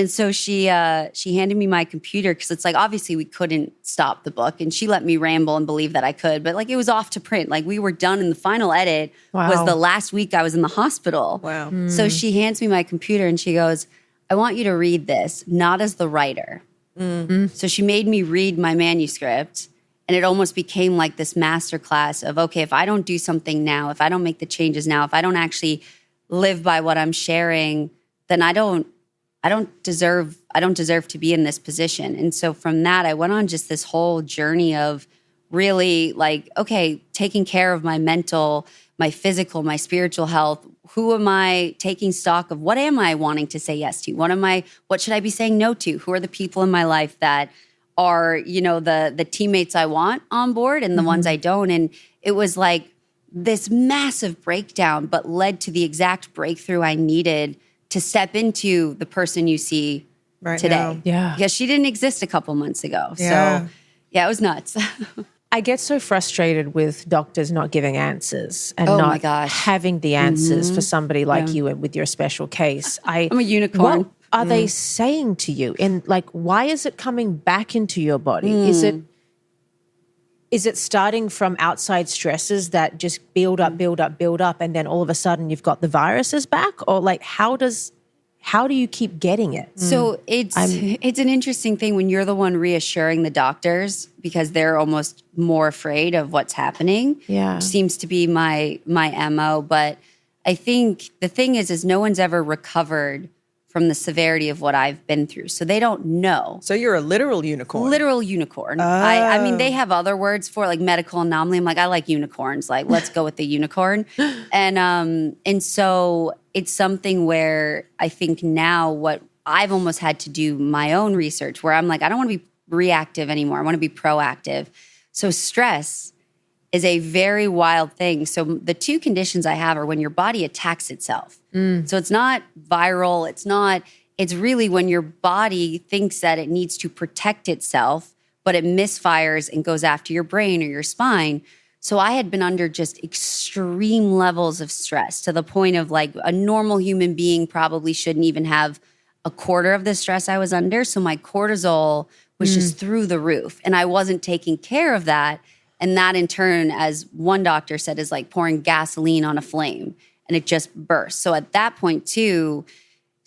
so she handed me my computer because it's like, obviously we couldn't stop the book. And she let me ramble and believe that I could, but like it was off to print. Like we were done and the final edit was the last week I was in the hospital. Wow. So she hands me my computer and she goes, I want you to read this, not as the writer. So she made me read my manuscript. And it almost became like this masterclass of, okay, if I don't do something now, if I don't make the changes now, if I don't actually live by what I'm sharing, then I don't deserve to be in this position. And so from that, I went on just this whole journey of really like, okay, taking care of my mental, my physical, my spiritual health. Who am I taking stock of? What am I wanting to say yes to? What should I be saying no to? Who are the people in my life that are, the teammates I want on board and the ones I don't? And it was like this massive breakdown, but led to the exact breakthrough I needed to step into the person you see today. Now. Yeah. Because she didn't exist a couple months ago. Yeah. So yeah, it was nuts. I get so frustrated with doctors not giving answers and Oh my not gosh. having the answers for somebody like you with your special case. I'm a unicorn. What are they saying to you? And like, why is it coming back into your body? Is it starting from outside stresses that just build up, and then all of a sudden you've got the viruses back? Or like, how do you keep getting it? So it's an interesting thing when you're the one reassuring the doctors because they're almost more afraid of what's happening. Yeah. Which seems to be my MO. But I think the thing is no one's ever recovered from the severity of what I've been through. So they don't know. So you're a literal unicorn. Literal unicorn. I mean, they have other words for like medical anomaly. I'm like, I like unicorns. Like, let's go with the unicorn. And so it's something where I think now what I've almost had to do my own research where I'm like, I don't want to be reactive anymore. I want to be proactive. So stress is a very wild thing. So the two conditions I have are when your body attacks itself. So it's not viral. It's really when your body thinks that it needs to protect itself, but it misfires and goes after your brain or your spine. So I had been under just extreme levels of stress to the point of like a normal human being probably shouldn't even have a quarter of the stress I was under. So my cortisol was just through the roof and I wasn't taking care of that. And that in turn, as one doctor said, is like pouring gasoline on a flame and it just bursts. So at that point too,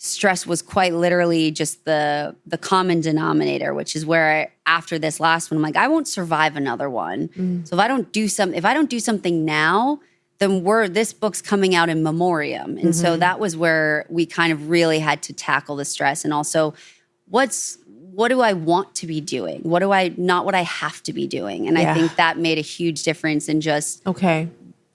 stress was quite literally just the common denominator, which is where after this last one, I'm like, I won't survive another one. So if I don't do something now, then this book's coming out in memoriam. And so that was where we kind of really had to tackle the stress. And also, what do I want to be doing? Not what I have to be doing. And I think that made a huge difference in just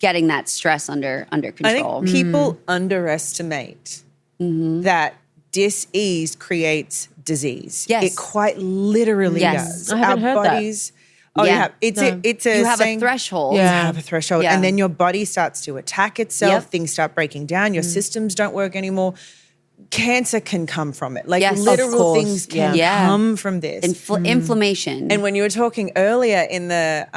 getting that stress under control. I think people underestimate that dis-ease creates disease. Yes. It quite literally does. I haven't heard bodies, that. You have. It's a you have saying, a threshold. You have a threshold. Yeah. And then your body starts to attack itself. Things start breaking down. Your systems don't work anymore. Cancer can come from it. Like literal things can come from this. Inflammation. And when you were talking earlier in the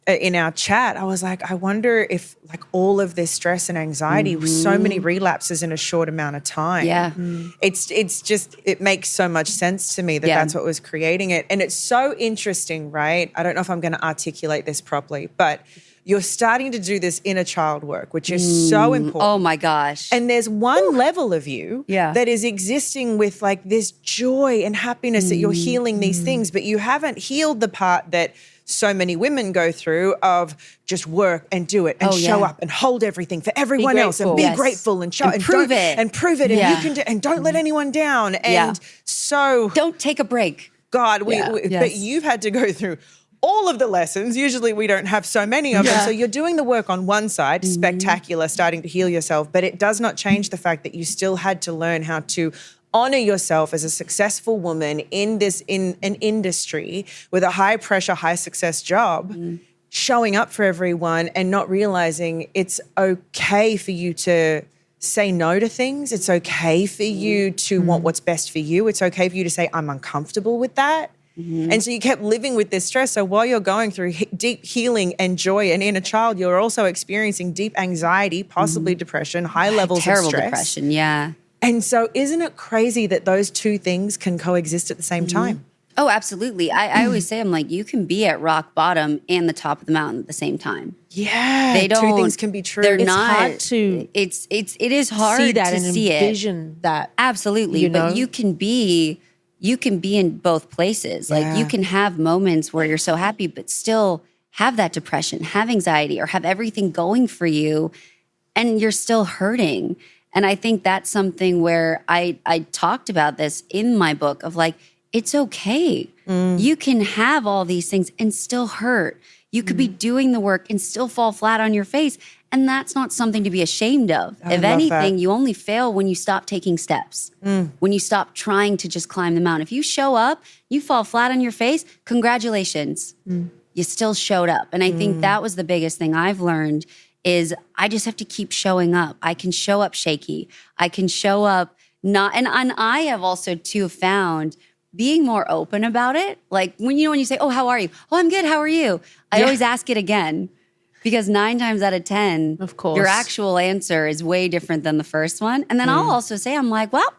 in our chat, I was like, I wonder if like all of this stress and anxiety, so many relapses in a short amount of time. Yeah. It's just, it makes so much sense to me that that's what was creating it. And it's so interesting, right? I don't know if I'm going to articulate this properly, but you're starting to do this inner child work, which is so important. Oh my gosh. And there's one level of you that is existing with like this joy and happiness that you're healing these things, but you haven't healed the part that so many women go through of just work and do it and show up and hold everything for everyone else and be grateful and show and prove it and you can do and don't let anyone down. And so don't take a break. God, but you've had to go through all of the lessons. Usually we don't have so many of them. So you're doing the work on one side, spectacular, starting to heal yourself, but it does not change the fact that you still had to learn how to honor yourself as a successful woman in an industry with a high pressure, high success job, showing up for everyone and not realizing it's okay for you to say no to things. It's okay for you to want what's best for you. It's okay for you to say, I'm uncomfortable with that. And so you kept living with this stress. So while you're going through deep healing and joy and inner child, you're also experiencing deep anxiety, possibly depression, high levels of stress. Terrible depression, yeah. And so isn't it crazy that those two things can coexist at the same time? Oh, absolutely. I always say, I'm like, you can be at rock bottom and the top of the mountain at the same time. Yeah, they don't. Two things can be true. They're It's not hard to. It is hard see that to and see envision that. Absolutely, you know? but you can be in both places. Like you can have moments where you're so happy, but still have that depression, have anxiety, or have everything going for you, and you're still hurting. And I think that's something where I talked about this in my book of like, it's okay. You can have all these things and still hurt. You could be doing the work and still fall flat on your face. And that's not something to be ashamed of. If anything, you only fail when you stop taking steps, when you stop trying to just climb the mountain. If you show up, you fall flat on your face, congratulations. You still showed up. And I think that was the biggest thing I've learned is I just have to keep showing up. I can show up shaky. I can show up not, and I have also too found being more open about it. Like when you say, oh, how are you? Oh, I'm good. How are you? I always ask it again because 9 times out of 10, of course, your actual answer is way different than the first one. And then I'll also say, I'm like, well,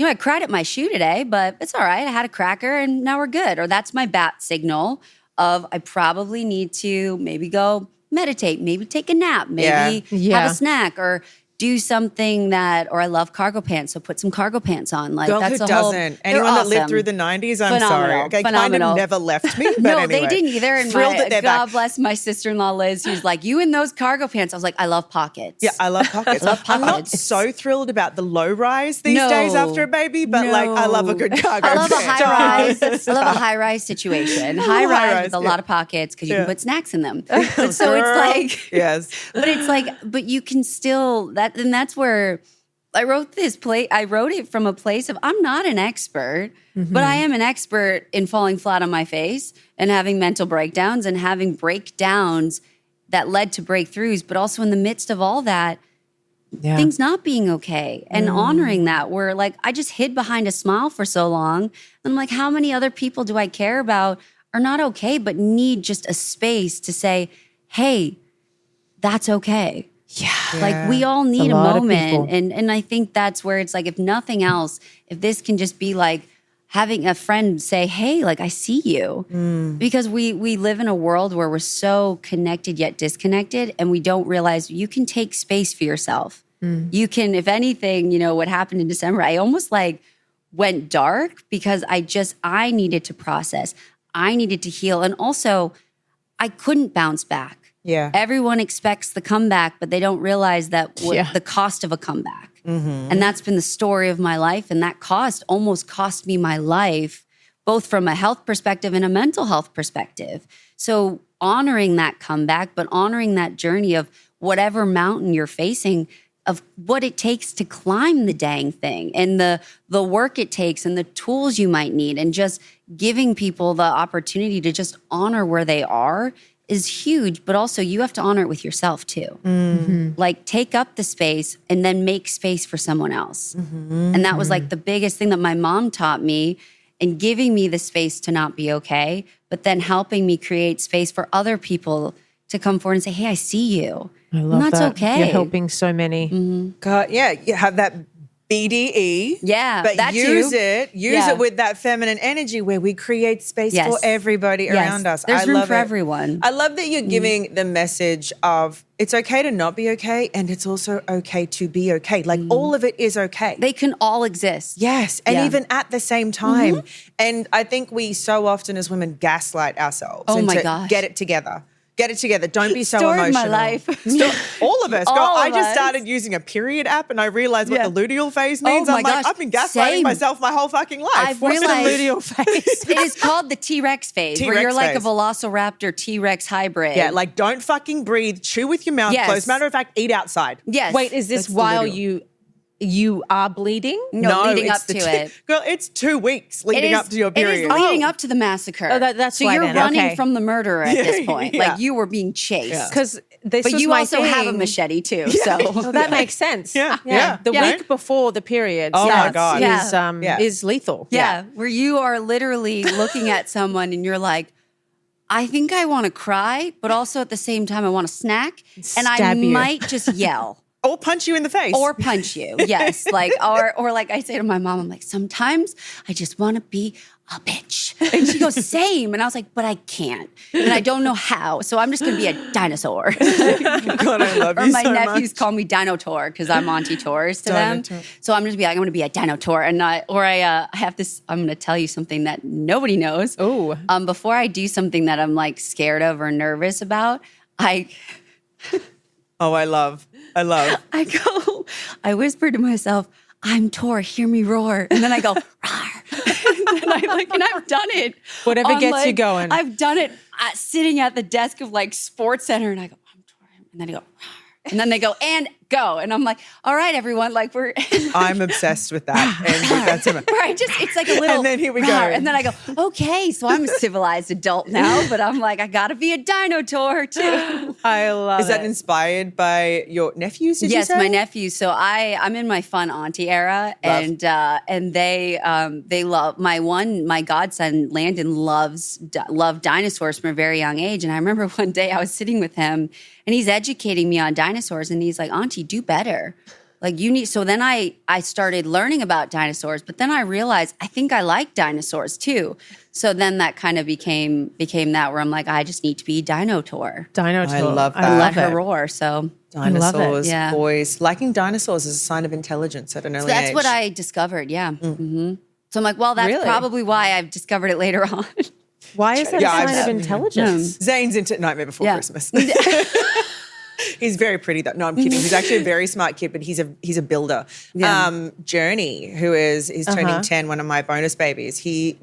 I cried at my shoe today, but it's all right. I had a cracker and now we're good. Or that's my bat signal of I probably need to maybe go meditate, maybe take a nap, maybe have a snack or do something or I love cargo pants, so put some cargo pants on. Like Girl, that's who a doesn't? Anyone that lived through the 90s, I'm sorry. Okay, kind of never left me, but no, anyway. they didn't either. And Thrilled that they're God back. bless my sister-in-law Liz, who's like, you in those cargo pants. I was like, I love pockets. Yeah, I love pockets. I'm not so thrilled about the low rise these days after a baby, but like I love a good cargo I love pant. a high rise. I love a high rise situation. High rise with a lot of pockets because you can put snacks in them. But so it's like, yes. But it's like, but you can still and that's where I wrote I wrote it from a place of I'm not an expert, but I am an expert in falling flat on my face and having mental breakdowns and having breakdowns that led to breakthroughs, but also in the midst of all that, things not being okay and honoring that where like I just hid behind a smile for so long. And I'm like, how many other people do I care about are not okay, but need just a space to say, hey, that's okay. Yeah. Like we all need a moment. And I think that's where it's like, if nothing else, if this can just be like having a friend say, hey, like I see you. Because we live in a world where we're so connected yet disconnected and we don't realize you can take space for yourself. You can, if anything, what happened in December, I almost like went dark because I needed to process. I needed to heal. And also I couldn't bounce back. Yeah. Everyone expects the comeback, but they don't realize that the cost of a comeback. And that's been the story of my life. And that almost cost me my life, both from a health perspective and a mental health perspective. So honoring that comeback, but honoring that journey of whatever mountain you're facing, of what it takes to climb the dang thing and the work it takes and the tools you might need, and just giving people the opportunity to just honor where they are is huge. But also you have to honor it with yourself too. Like take up the space and then make space for someone else. And that was like the biggest thing that my mom taught me, and giving me the space to not be okay, but then helping me create space for other people to come forward and say, hey, I see you. I love and that's that. okay. You're helping so many. God, yeah, you have that BDE. Yeah, but that use too. Use it with that feminine energy where we create space for everybody around us. There's room love for it. everyone. I love that you're giving the message of it's okay to not be okay, and it's also okay to be okay. Like all of it is okay. They can all exist. Yes, and even at the same time. And I think we so often as women gaslight ourselves. Oh my into gosh. Get it together. Get it together. Don't be so Story of emotional. my life. All of us. All God, I of just us. started using a period app and I realized what the luteal phase means. Oh my I'm like, gosh. I've been gaslighting Same. myself my whole fucking life. I've What's realized- the luteal phase? It is called the T-Rex phase, where T-Rex you're like phase. a Velociraptor T-Rex hybrid. Yeah, like don't fucking breathe, chew with your mouth Yes. closed. Matter of fact, eat outside. Yes. Wait, is this That's the while luteal. you are bleeding? No, leading it's up the to it. Girl, it's 2 weeks It leading is- up to your It period. is leading up to the massacre. Oh, that's so why you're then. running Okay. from the murderer at this point. Yeah. Like you were being chased. Because this But was you my also have a thing. machete too. So Well, that makes sense. Yeah. The Yeah. week before the period. Oh my God. Yeah. Is lethal. yeah, where you are literally looking at someone and you're like, I think I want to cry, but also at the same time I want to snack, and I Stab you. might just yell. Or punch you in the face. Or punch you, yes. Like, or like I say to my mom, I'm like, sometimes I just want to be a bitch. And she goes, same. And I was like, but I can't. And I don't know how. So I'm just going to be a dinosaur. God, I love Or you my so nephews much. call me Dinotaur because I'm Auntie Taurus to them. Dinotaur. So I'm just be like, I'm going to be a Dinotaur. And I have this, I'm going to tell you something that nobody knows. Ooh. Before I do something that I'm like scared of or nervous about, Oh, I love. I whisper to myself, I'm Tor, hear me roar. And then I go, rawr. And I've done it. Whatever on, gets you like, going. I've done it sitting at the desk of like Sports Center, and I go, I'm Tor. And then I go, rawr. And then they go, and go. And I'm like, all right, everyone, like we're I'm obsessed with that. And that's him. right. Just it's like a little And then here we go. rawr. And then I go, okay, so I'm a civilized adult now, but I'm like, I gotta be a Dinotaur too. I love Is that inspired by your nephews? Did you Yes, say? my nephews. So I'm in my fun auntie era, and they love my godson Landon loved dinosaurs from a very young age. And I remember one day I was sitting with him, and he's educating me on dinosaurs, and he's like, Auntie, do better. Like you need. So then I started learning about dinosaurs, but then I realized I think I like dinosaurs too. So then that kind of became that where I'm like, I just need to be Dinotaur. Dinotaur. I love that. I love let it. her roar. So Dinosaurs, Yeah. boys. Liking dinosaurs is a sign of intelligence at an early that's age. what I discovered. Yeah. Mm-hmm. So I'm like, well, that's Really? probably why I've discovered it later on. Why is that Yeah, a sign I've- of intelligence? Zane's into Nightmare Before Yeah. Christmas. He's very pretty though. No, I'm kidding. He's actually a very smart kid, but he's a builder. Yeah. Journey, he's turning 10, one of my bonus babies. He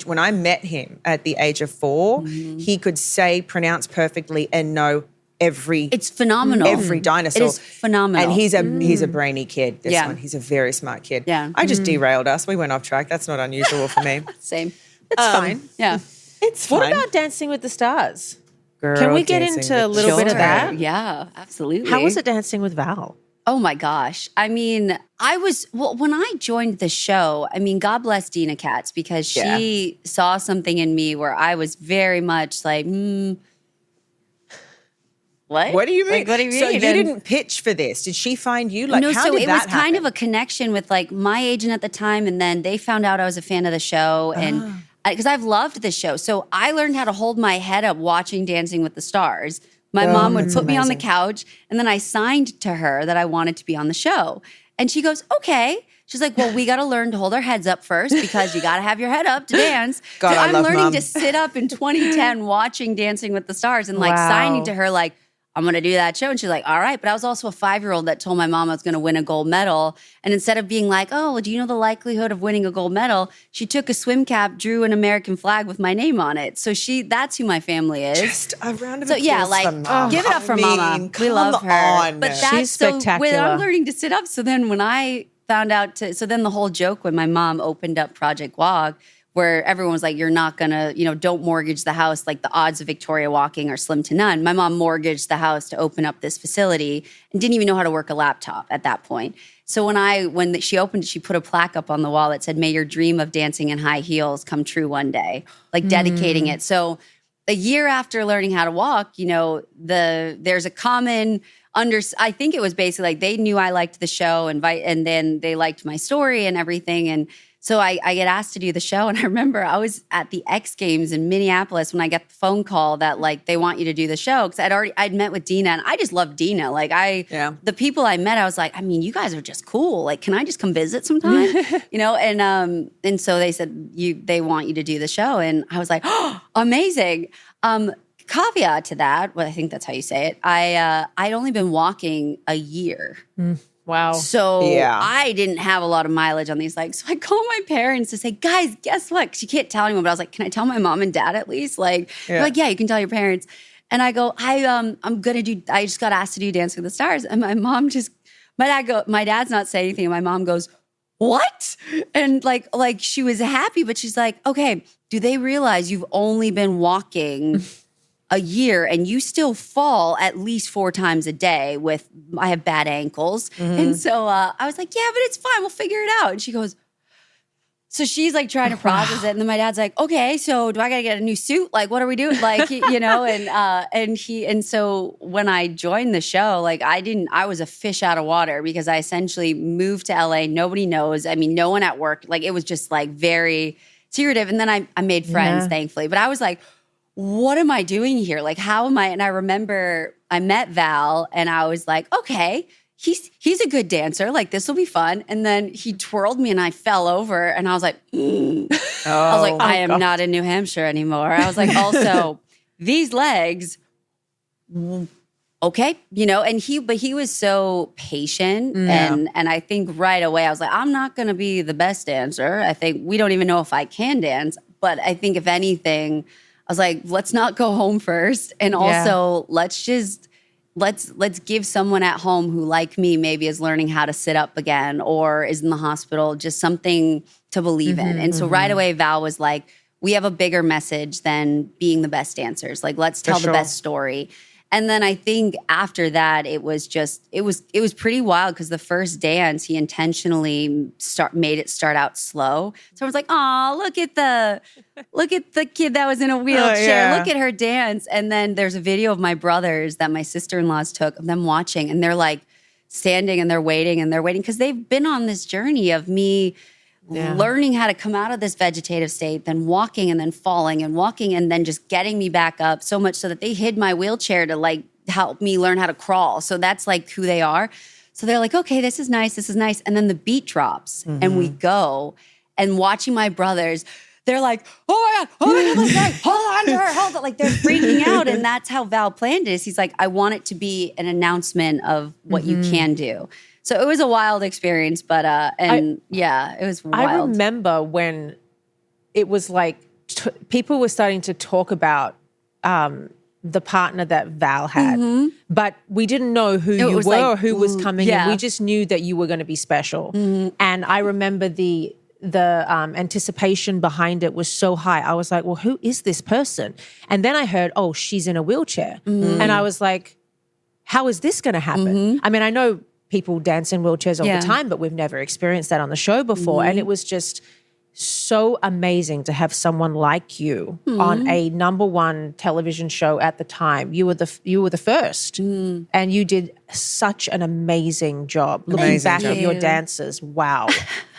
when I met him at the age of 4, he could pronounce perfectly and know It's phenomenal. every dinosaur. It is phenomenal. And he's a brainy kid, this Yeah. one. He's a very smart kid. Yeah. I just derailed us. We went off track. That's not unusual for me. Same. It's fine. Yeah. It's What fine. about Dancing with the Stars? Girl Can we get dancing into with a little bit of Sure. that? Yeah, absolutely. How was it dancing with Val? Oh my gosh. I mean, when I joined the show, I mean, God bless Dina Katz, because she saw something in me where I was very much like, what? What do you mean? Like, what do you mean? So you And- didn't pitch for this. Did she find you? Like, no, how so did it that was kind happen? of a connection with like my agent at the time, and then they found out I was a fan of the show, and because I've loved the show, so I learned how to hold my head up watching Dancing with the Stars. My mom would put me on the couch, and then I signed to her that I wanted to be on the show. And she goes, okay. She's like, well, we got to learn to hold our heads up first because you got to have your head up to dance. God, so I I'm love learning Mom. to sit up in 2010 watching Dancing with the Stars and like signing to her like, I'm going to do that show. And she's like, all right. But I was also a 5-year-old that told my mom I was going to win a gold medal. And instead of being like, oh, well, do you know the likelihood of winning a gold medal? She took a swim cap, drew an American flag with my name on it. So that's who my family is. Just a round of So applause yeah, like for Mom. give it up for Mama. We love her. On. But that's She's spectacular. when I'm learning to sit up. So then when I found out so then the whole joke when my mom opened up Project Walk, where everyone was like, you're not gonna, don't mortgage the house. Like the odds of Victoria walking are slim to none. My mom mortgaged the house to open up this facility and didn't even know how to work a laptop at that point. So when she opened it, she put a plaque up on the wall that said, may your dream of dancing in high heels come true one day, like dedicating it. So a year after learning how to walk, there's a common I think it was basically like they knew I liked the show and then they liked my story and everything. And so I get asked to do the show. And I remember I was at the X Games in Minneapolis when I got the phone call that like they want you to do the show. Cause I'd met with Dina and I just loved Dina. Like the people I met, I was like, I mean, you guys are just cool. Like, can I just come visit sometime? And so they said, they want you to do the show. And I was like, oh, amazing. Caveat to that, well, I think that's how you say it. I'd only been walking a year. Wow. So I didn't have a lot of mileage on these legs. So I called my parents to say, guys, guess what? Because you can't tell anyone. But I was like, can I tell my mom and dad at least? Like, they're like, yeah, you can tell your parents. And I go, I just got asked to do Dancing with the Stars. And my mom my dad's not saying anything. And my mom goes, what? And like she was happy, but she's like, okay, do they realize you've only been walking a year and you still fall at least 4 times a day I have bad ankles. And so I was like, yeah, but it's fine. We'll figure it out. And she goes, so she's like trying to process it. And then my dad's like, okay, so do I got to get a new suit? Like, what are we doing? Like, and so when I joined the show, like I was a fish out of water because I essentially moved to LA. Nobody knows. I mean, no one at work, like it was just like very secretive. And then I made friends, thankfully. But I was like, what am I doing here? Like, how am I? And I remember I met Val and I was like, okay, he's a good dancer. Like, this will be fun. And then he twirled me and I fell over and I was like, I was like, I am not in New Hampshire anymore. I was like, also, these legs, okay, and he was so patient. And I think right away I was like, I'm not going to be the best dancer. I think we don't even know if I can dance. But I think if anything, I was like, let's not go home first. And also let's give someone at home who, like me, maybe is learning how to sit up again or is in the hospital, just something to believe in. And so right away, Val was like, we have a bigger message than being the best dancers. Like, let's tell the best story. And then I think after that, it was pretty wild because the first dance, he intentionally made it start out slow. So I was like, oh, look at the kid that was in a wheelchair. Look at her dance. And then there's a video of my brothers that my sister-in-laws took of them watching. And they're like standing and they're waiting because they've been on this journey of me learning how to come out of this vegetative state, then walking and then falling and walking and then just getting me back up so much so that they hid my wheelchair to like help me learn how to crawl. So that's like who they are. So they're like, okay, this is nice. And then the beat drops and we go and watching my brothers, they're like, oh my God, like, hold on to her, hold on. Like they're freaking out. And that's how Val planned it. He's like, I want it to be an announcement of what you can do. So it was a wild experience, but it was wild. I remember when it was like people were starting to talk about the partner that Val had, but we didn't know who you were or who was coming in. We just knew that you were going to be special. And I remember the anticipation behind it was so high. I was like, well, who is this person? And then I heard, oh, she's in a wheelchair. And I was like, how is this going to happen? I mean, I know people dance in wheelchairs all the time, but we've never experienced that on the show before. And it was just so amazing to have someone like you on a #1 television show at the time. You were the first, and you did such an amazing job. Looking back at your dances, wow.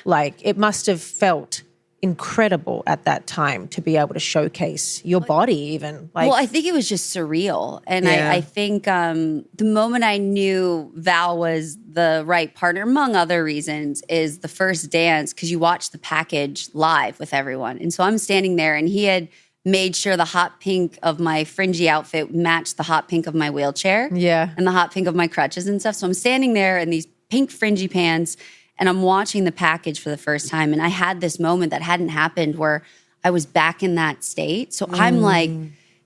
Like it must have felt incredible at that time to be able to showcase your body even. Well, I think it was just surreal. And I think the moment I knew Val was the right partner, among other reasons, is the first dance, because you watch the package live with everyone. And so I'm standing there, and he had made sure the hot pink of my fringy outfit matched the hot pink of my wheelchair. Yeah. And the hot pink of my crutches and stuff. So I'm standing there in these pink fringy pants, and I'm watching the package for the first time. And I had this moment that hadn't happened where I was back in that state. So I'm like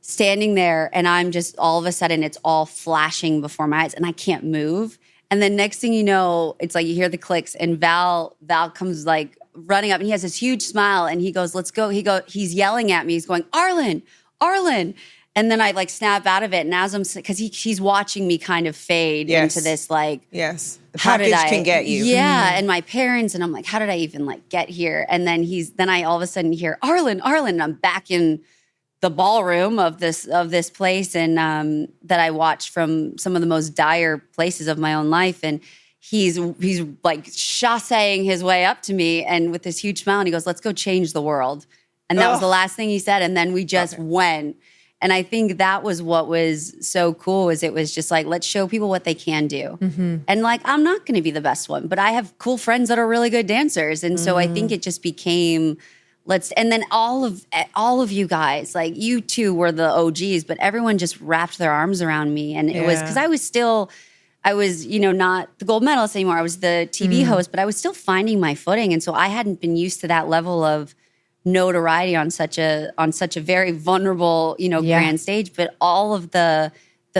standing there, and I'm just, all of a sudden, it's all flashing before my eyes, and I can't move. And then next thing you know, it's like you hear the clicks, and Val comes like running up, and he has this huge smile, and he goes, let's go. He's yelling at me. He's going, Arlen, Arlen. And then I like snap out of it. And as because he's watching me kind of fade into this like, the package can get you. Yeah. And my parents, and I'm like, how did I even like get here? And then I all of a sudden hear Arlen, and I'm back in the ballroom of this place, and that I watched from some of the most dire places of my own life. And he's like chassing his way up to me, and with this huge smile, and he goes, let's go change the world. And that was the last thing he said. And then we just went. And I think that was what was so cool, is it was just like, let's show people what they can do. And like, I'm not going to be the best one, but I have cool friends that are really good dancers. And so I think it just became, and then all of you guys, like you two were the OGs, but everyone just wrapped their arms around me. And it was, because I was, not the gold medalist anymore. I was the TV host, but I was still finding my footing. And so I hadn't been used to that level of notoriety on such a very vulnerable, grand stage. But all of the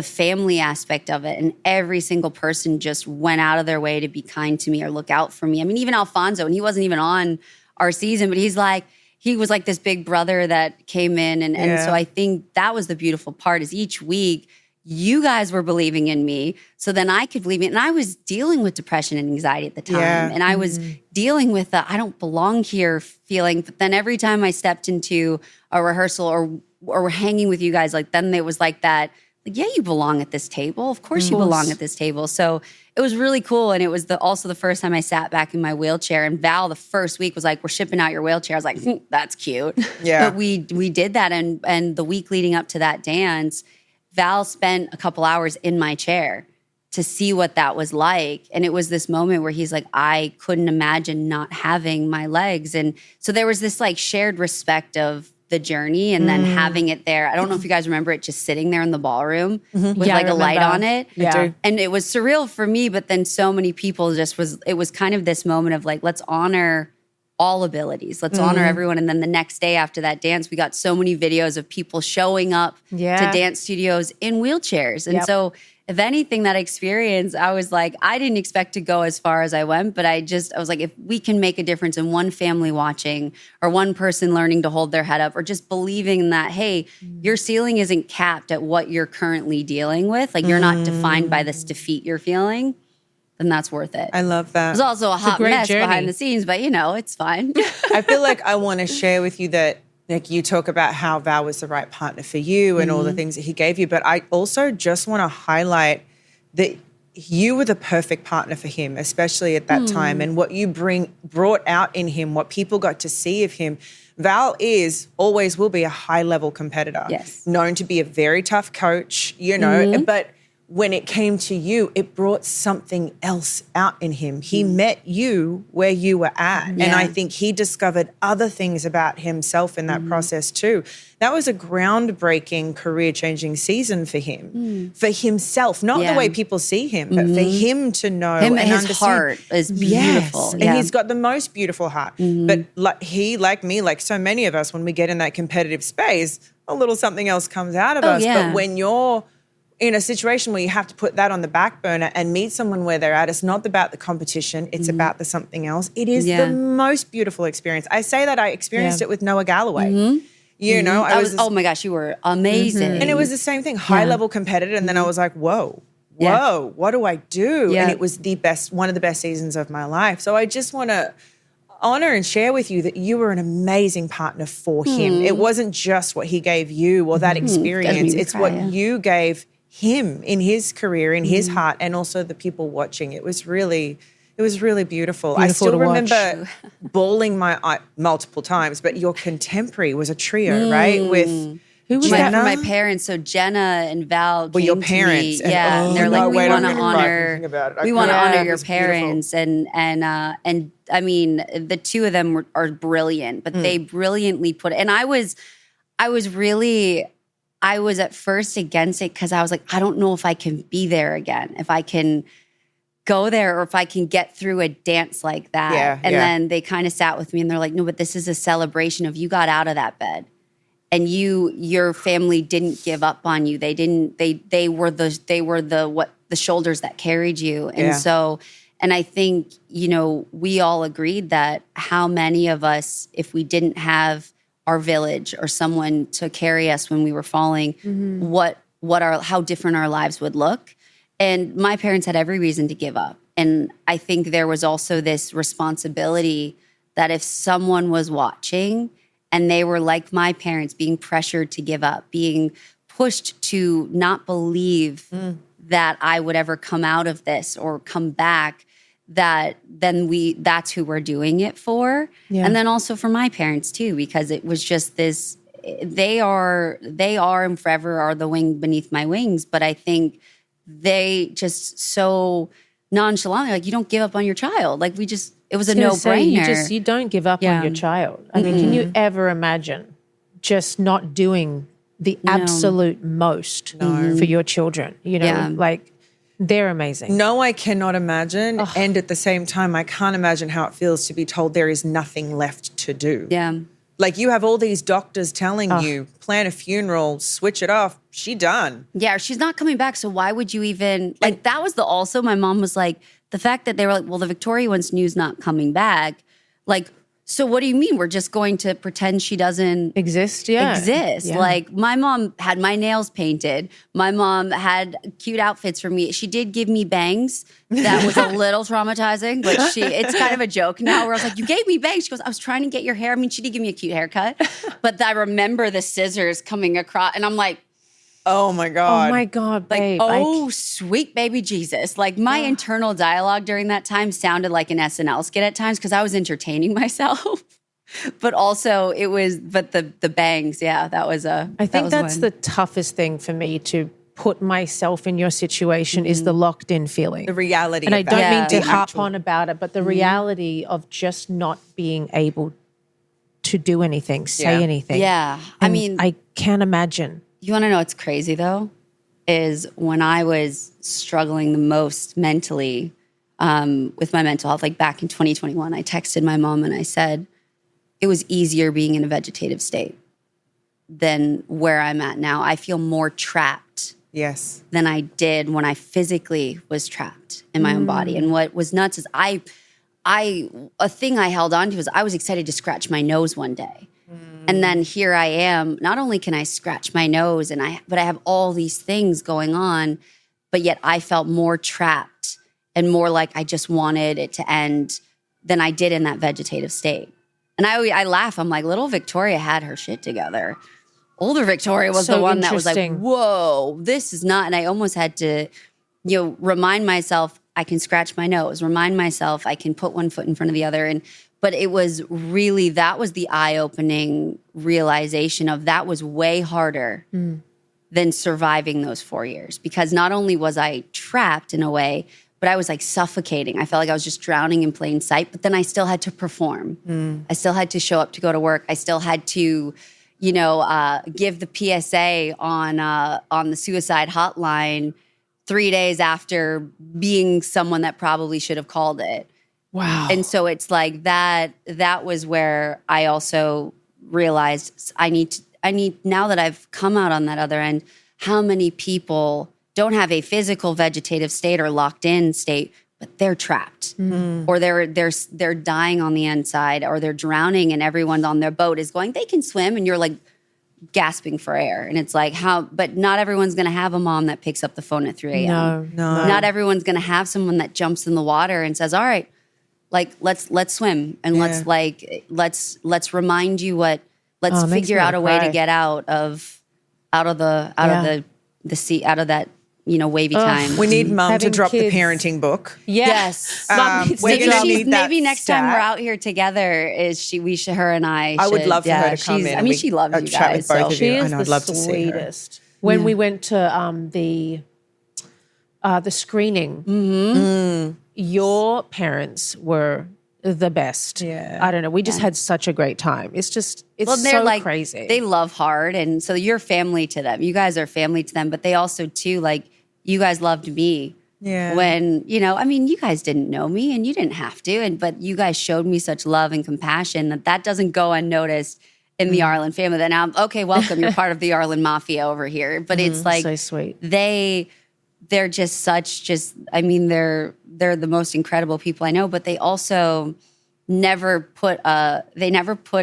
family aspect of it, and every single person just went out of their way to be kind to me or look out for me. I mean, even Alfonso, and he wasn't even on our season, but he was like this big brother that came in. And so I think that was the beautiful part, is each week you guys were believing in me, so then I could believe it. And I was dealing with depression and anxiety at the time. And I was dealing with the I don't belong here feeling. But then every time I stepped into a rehearsal or hanging with you guys, like then it was like that, like, yeah, you belong at this table. Of course you belong at this table. So it was really cool. And it was also the first time I sat back in my wheelchair. And Val, the first week, was like, we're shipping out your wheelchair. I was like, that's cute. Yeah. But we did that. And the week leading up to that dance, Val spent a couple hours in my chair to see what that was like. And it was this moment where he's like, I couldn't imagine not having my legs. And so there was this like shared respect of the journey, and then having it there. I don't know if you guys remember it, just sitting there in the ballroom with like a light on it. Yeah. And it was surreal for me, but then so many people it was kind of this moment of like, let's honor all abilities. Let's honor everyone. And then the next day after that dance, we got so many videos of people showing up to dance studios in wheelchairs. And so if anything, that experience, I was like, I didn't expect to go as far as I went, but I was like, if we can make a difference in one family watching, or one person learning to hold their head up, or just believing that, hey, your ceiling isn't capped at what you're currently dealing with. Like, you're not defined by this defeat you're feeling. Then that's worth it. I love that. It was also a hot mess journey behind the scenes, but it's fine. I feel like I want to share with you that, like, you talk about how Val was the right partner for you and all the things that he gave you, but I also just want to highlight that you were the perfect partner for him, especially at that time, and what you brought out in him, what people got to see of him. Val always will be a high-level competitor. Yes. Known to be a very tough coach, but when it came to you, it brought something else out in him. He met you where you were at. Yeah. And I think he discovered other things about himself in that process too. That was a groundbreaking, career-changing season for him, for himself, not the way people see him, but for him to know him, and his understand. heart is beautiful. Yes. And he's got the most beautiful heart. But like me, like so many of us, when we get in that competitive space, a little something else comes out of us. Yeah. But when you're in a situation where you have to put that on the back burner and meet someone where they're at, it's not about the competition, it's about the something else. It is the most beautiful experience. I say that I experienced it with Noah Galloway. You know, I was oh my gosh, you were amazing. And it was the same thing, high-level competitor, and then I was like, whoa, what do I do? And it was one of the best seasons of my life. So I just want to honor and share with you that you were an amazing partner for him. It wasn't just what he gave you or that experience. It's what you gave him in his career, in his heart, and also the people watching. It was really It was really beautiful. I Beautiful still to remember bawling my eye multiple times, but your contemporary was a trio, right? With Who was Jenna? that? My parents, so Jenna and Val came your to parents. me, And, and they're like, we want to honor, we want to Yeah, honor it your was beautiful. parents, and I mean, the two of them are brilliant, but they brilliantly put it. And I was at first against it because I was like, I don't know if I can be there again, if I can go there, or if I can get through a dance like that. Yeah, and yeah. then they kind of sat with me and they're like, no, but this is a celebration of you got out of that bed. And your family didn't give up on you. They didn't. They were the shoulders that carried you. And Yeah. so, and I think we all agreed that how many of us, if we didn't have our village or someone to carry us when we were falling, how different our lives would look. And my parents had every reason to give up. And I think there was also this responsibility that if someone was watching and they were like my parents, being pressured to give up, being pushed to not believe that I would ever come out of this or come back, that's who we're doing it for. Yeah. And then also for my parents too, because it was just this, they are and forever are the wing beneath my wings. But I think they just so nonchalantly, like, you don't give up on your child. Like, it was a no-brainer. You don't give up on your child. I mean, can you ever imagine just not doing the absolute most for your children? Like, they're amazing. No, I cannot imagine. And at the same time, I can't imagine how it feels to be told there is nothing left to do. Yeah. Like, you have all these doctors telling you, plan a funeral, switch it off, she done. Yeah, she's not coming back, so why would you even, like, that was also, my mom was like, the fact that they were like, well, the Victoria one's news not coming back, like, so what do you mean? We're just going to pretend she doesn't exist? Yeah. Like, my mom had my nails painted. My mom had cute outfits for me. She did give me bangs. That was a little traumatizing, but it's kind of a joke now where I was like, you gave me bangs. She goes, I was trying to get your hair. I mean, she did give me a cute haircut, but I remember the scissors coming across and I'm like, oh my God. Oh my God, babe. Like, sweet baby Jesus. Like, my internal dialogue during that time sounded like an SNL skit at times because I was entertaining myself. But also the bangs, yeah, that was I think that's the toughest thing for me to put myself in your situation is the locked in feeling. The reality And of I don't mean to the harp actual- on about it, but the reality of just not being able to do anything, say anything. Yeah. And I can't imagine. You want to know what's crazy, though? Is when I was struggling the most mentally with my mental health, like back in 2021, I texted my mom and I said, it was easier being in a vegetative state than where I'm at now. I feel more trapped than I did when I physically was trapped in my own body. And what was nuts is a thing I held on to was I was excited to scratch my nose one day. And then here I am, not only can I scratch my nose but I have all these things going on, but yet I felt more trapped and more like I just wanted it to end than I did in that vegetative state. And I laugh, I'm like, little Victoria had her shit together. Older Victoria was So the one that was like, interesting. whoa, this is not, and I almost had to, remind myself I can scratch my nose, remind myself I can put one foot in front of the other. But it was really, that was the eye-opening realization of that was way harder than surviving those 4 years. Because not only was I trapped in a way, but I was like suffocating. I felt like I was just drowning in plain sight, but then I still had to perform. I still had to show up to go to work. I still had to, give the PSA on the suicide hotline 3 days after being someone that probably should have called it. Wow. And so it's like that was where I also realized I need now that I've come out on that other end, how many people don't have a physical vegetative state or locked in state, but they're trapped or they're dying on the inside or they're drowning and everyone on their boat is going, they can swim. And you're like gasping for air. And it's like but not everyone's going to have a mom that picks up the phone at 3 a.m. No. Not everyone's going to have someone that jumps in the water and says, all right, like, let's swim and let's remind you figure out a way to get out of the sea, out of that wavy time. We need mum to Having drop kids. the parenting book. Yes. Mom needs we're to gonna drop- need that maybe next time stat. we're out here together, her and I I would should- love for her to come she's- in. I mean, she loves you chat with guys. both So. of you. She I is know, the I'd love to see her. sweetest. When we went to the screening, your parents were the best. Yeah. I don't know. We just had such a great time. It's They're so like crazy. They love hard, and so you're family to them. You guys are family to them, but they also too like you guys loved me. Yeah. When you guys didn't know me, and you didn't have to, but you guys showed me such love and compassion that doesn't go unnoticed in the Arlen family. Then I'm okay. Welcome, you're part of the Arlen mafia over here. But it's like so sweet. They're just they're the most incredible people I know, but they also never put a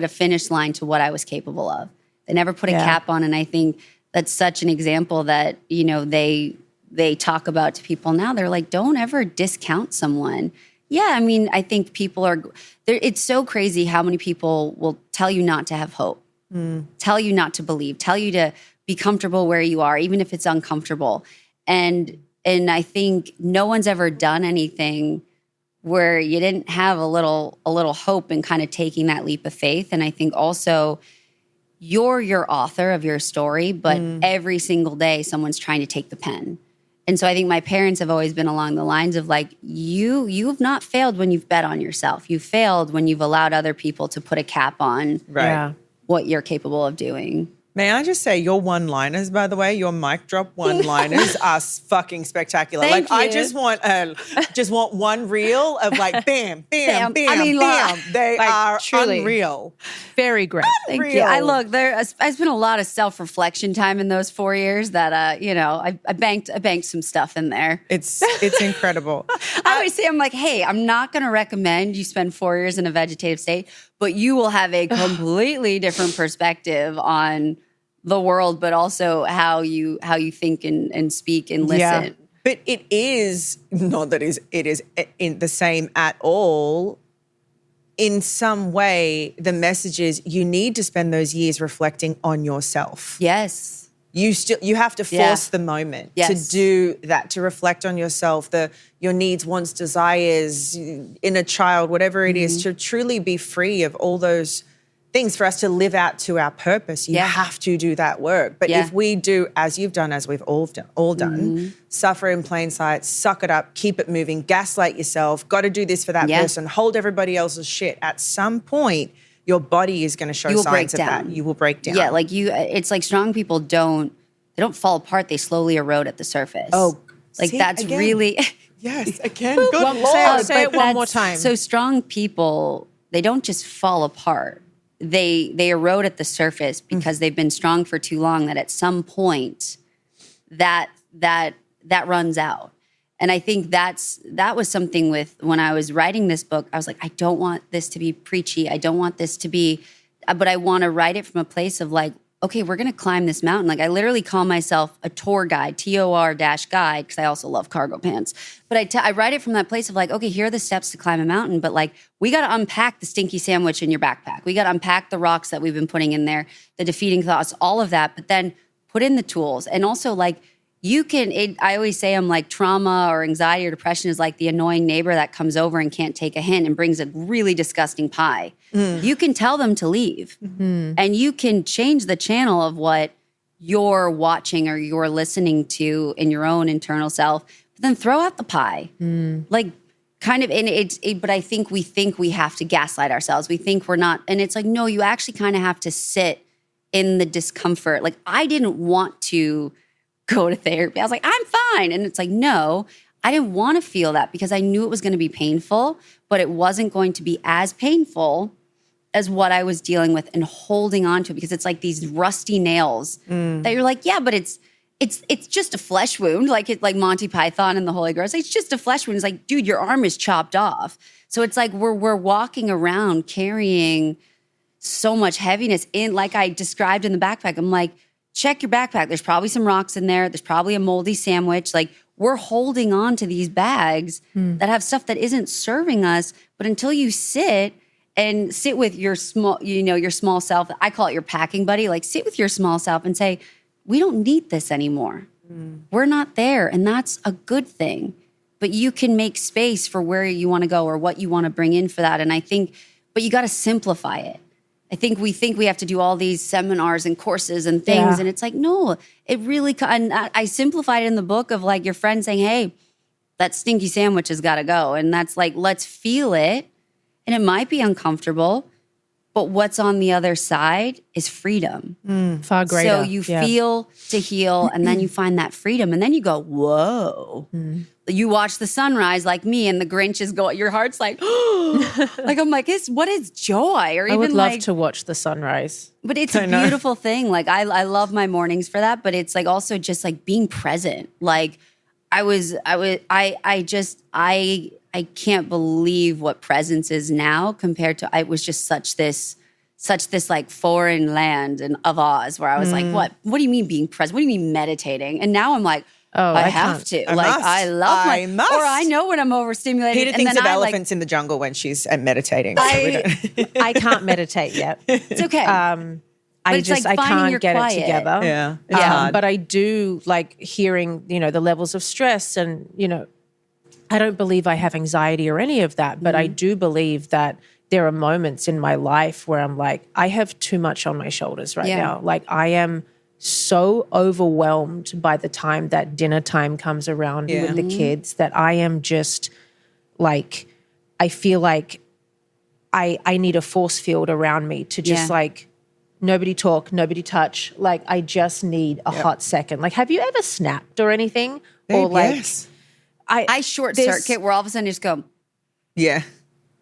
finish line to what I was capable of. They never put a cap on, and I think that's such an example that they talk about to people now. They're like, don't ever discount someone. Yeah, I mean, I think people are. It's so crazy how many people will tell you not to have hope, tell you not to believe, tell you to be comfortable where you are, even if it's uncomfortable. And I think no one's ever done anything where you didn't have a little hope in kind of taking that leap of faith. And I think also you're your author of your story, but every single day someone's trying to take the pen. And so I think my parents have always been along the lines of like, you have not failed when you've bet on yourself. You failed when you've allowed other people to put a cap on what you're capable of doing. May I just say your one-liners, by the way, your mic drop one-liners are fucking spectacular. Thank I you. just want one reel of like bam, bam, Bam. bam, I mean, bam. They like, are truly. unreal. Very great. Thank Real. you. I spent a lot of self-reflection time in those 4 years that I banked some stuff in there. It's incredible. I always say, I'm like, hey, I'm not going to recommend you spend 4 years in a vegetative state, but you will have a completely different perspective on the world, but also how you think and speak and listen. Yeah. But it is not that it is in the same at all. In some way, the message is you need to spend those years reflecting on yourself. Yes. You have to force the moment to do that, to reflect on yourself, your needs, wants, desires, inner child, whatever it is, to truly be free of all those things for us to live out to our purpose. You have to do that work. But if we do, as you've done, as we've all done, suffer in plain sight, suck it up, keep it moving, gaslight yourself, got to do this for that person, hold everybody else's shit. At some point, your body is going to show signs of that. You will break down. Yeah, it's like strong people don't fall apart. They slowly erode at the surface. Oh, like see, that's again. really... Yes, again. Good Lord. Say it one more time. So strong people, they don't just fall apart. They erode at the surface because they've been strong for too long that at some point that runs out. And I think that was something with when I was writing this book, I was like, I don't want this to be preachy. I don't want this to be, but I want to write it from a place of like, okay, we're going to climb this mountain. Like I literally call myself a tour guide, TOR-guide, because I also love cargo pants. But I write it from that place of like, okay, here are the steps to climb a mountain. But like, we got to unpack the stinky sandwich in your backpack. We got to unpack the rocks that we've been putting in there, the defeating thoughts, all of that. But then put in the tools. And also like, I always say I'm like trauma or anxiety or depression is like the annoying neighbor that comes over and can't take a hint and brings a really disgusting pie. You can tell them to leave and you can change the channel of what you're watching or you're listening to in your own internal self, but then throw out the pie. Like kind of, but I think we have to gaslight ourselves. We think we're not, and it's like, no, you actually kind of have to sit in the discomfort. Like I didn't want to go to therapy. I was like, I'm fine. And it's like, no, I didn't want to feel that because I knew it was going to be painful, but it wasn't going to be as painful as what I was dealing with and holding on to, because it's like these rusty nails that you're like, yeah, but it's just a flesh wound, like Monty Python and the Holy Grail. It's like, it's just a flesh wound. It's like, dude, your arm is chopped off. So it's like we're walking around carrying so much heaviness in, like I described in the backpack. I'm like, check your backpack. There's probably some rocks in there. There's probably a moldy sandwich. Like we're holding on to these bags that have stuff that isn't serving us. But until you sit with your your small self, I call it your packing buddy, like sit with your small self and say, we don't need this anymore. We're not there, and that's a good thing. But you can make space for where you want to go or what you want to bring in for that. And I think, but you got to simplify it. I think we have to do all these seminars and courses and things. Yeah. And it's like, no, it really, and I simplified it in the book of like your friend saying, hey, that stinky sandwich has got to go. And that's like, let's feel it. And it might be uncomfortable, but what's on the other side is freedom. Far greater. So you feel to heal, and then you find that freedom, and then you go, whoa. You watch the sunrise like me, and the Grinch is going, your heart's like, like I'm like, what is joy? Or even I would love like, to watch the sunrise. but it's a beautiful thing. Like I love my mornings for that, but it's like also just like being present. Like I can't believe what presence is now compared to, I was just such this like foreign land of Oz where I was like, what do you mean being present? What do you mean meditating? And now I'm like, I have to. I must. Or I know when I'm overstimulated. Peter thinks of elephants in the jungle when she's meditating. I can't meditate yet. It's okay. I can't get it together. Yeah. It's hard. But I do like hearing, the levels of stress and, I don't believe I have anxiety or any of that, but I do believe that there are moments in my life where I'm like, I have too much on my shoulders right now. Like I am so overwhelmed by the time that dinner time comes around with the kids that I am just like, I feel like I need a force field around me to just like, nobody talk, nobody touch. Like I just need a hot second. Like, have you ever snapped or anything? Babe, or like, yes. I short circuit where all of a sudden you just go, Yeah.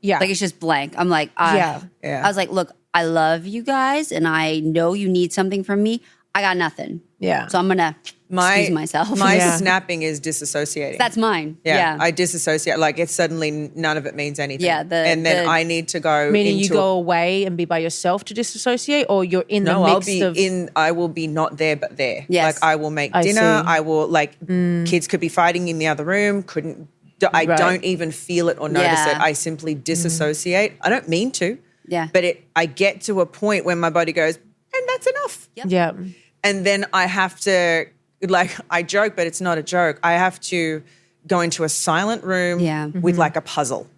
like it's just blank. I'm like, I was like, look, I love you guys and I know you need something from me. I got nothing. Yeah. So I'm going to excuse myself. My snapping is disassociating. That's mine. Yeah. I disassociate. Like it's suddenly none of it means anything. Yeah. And then I need to go meaning you go away and be by yourself to disassociate, or you're in the mix I will be not there but there. Yes. Like I will make dinner. I will kids could be fighting in the other room. I don't even feel it or notice it. I simply disassociate. I don't mean to. Yeah. But I get to a point where my body goes, and that's enough. Yep. Yeah. And then I have to, I joke, but it's not a joke. I have to go into a silent room with like a puzzle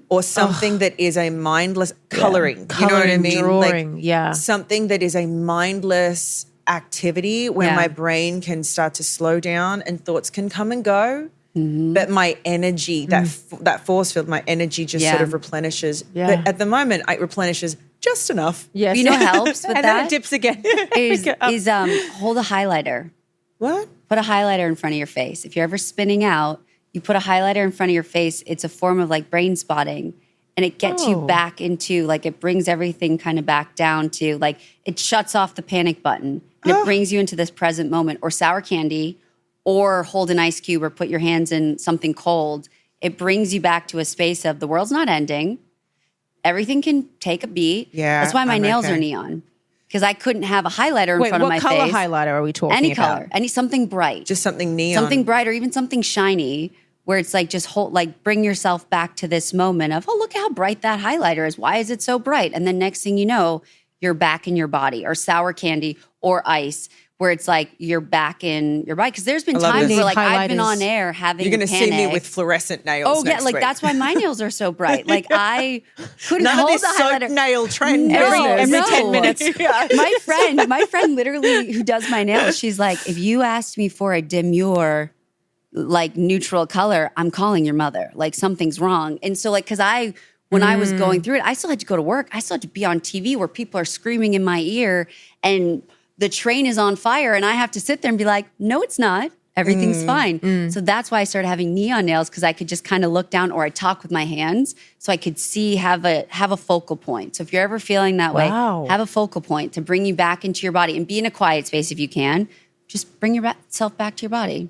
or something that is a mindless coloring. You know what I mean? Drawing, something that is a mindless activity where my brain can start to slow down and thoughts can come and go. But my energy, that force field, my energy just sort of replenishes. Yeah. But at the moment, it replenishes just enough. Yes. You know what helps with and that? then it dips again. is hold a highlighter. What? Put a highlighter in front of your face. If you're ever spinning out, you put a highlighter in front of your face. It's a form of like brain spotting. And it gets you back into like, it brings everything kind of back down to like, it shuts off the panic button. And it brings you into this present moment. Or sour candy, or hold an ice cube or put your hands in something cold. It brings you back to a space of the world's not ending. Everything can take a beat. Yeah, that's why my nails are neon. Because I couldn't have a highlighter in front of my face. What color highlighter are we talking Any about? color. Something bright. Just something neon. Something bright or even something shiny where it's like just bring yourself back to this moment of, oh, look how bright that highlighter is. Why is it so bright? And then next thing you know, you're back in your body. Or sour candy or ice, where it's like you're back in your body. Because there's been times where like I've been on air having You're going to see me with fluorescent nails. Oh, yeah, like that's why my nails are so bright. Like I couldn't None hold of this the highlighter. soap nail trend. Every 10 minutes. My friend literally who does my nails, she's like, if you asked me for a demure, like neutral color, I'm calling your mother. Like something's wrong. And so like, when I was going through it, I still had to go to work. I still had to be on TV where people are screaming in my ear and the train is on fire and I have to sit there and be like, no, it's not. Everything's fine. So that's why I started having neon nails, because I could just kind of look down, or I talk with my hands so I could see, have a focal point. So if you're ever feeling that way, have a focal point to bring you back into your body and be in a quiet space if you can. Just bring yourself back to your body.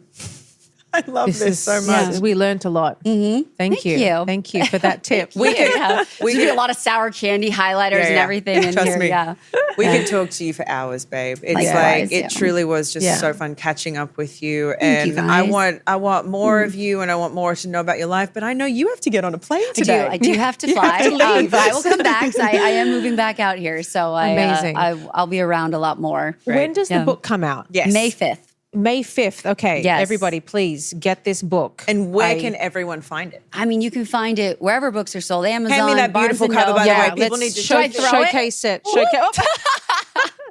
I love this so much. Yeah, we learned a lot. Thank you. Thank you for that tip. We do a lot of sour candy highlighters and everying in Trust here. me. Yeah. We could talk to you for hours, babe. It's Likewise, it truly was just so fun catching up with you. Thank you, And guys. I want more of you, and I want more to know about your life. But I know you have to get on a plane today. I do have to fly. But I will come back, because I am moving back out here. So Amazing. I'll be around a lot more. When does the book come out? Yes. May 5th. May 5th. Okay. Yes. Everybody, please get this book. And where can everyone find it? I mean, you can find it wherever books are sold. Amazon, Hand me that Barnes beautiful and cover, by Noble. the way. People need to showcase it.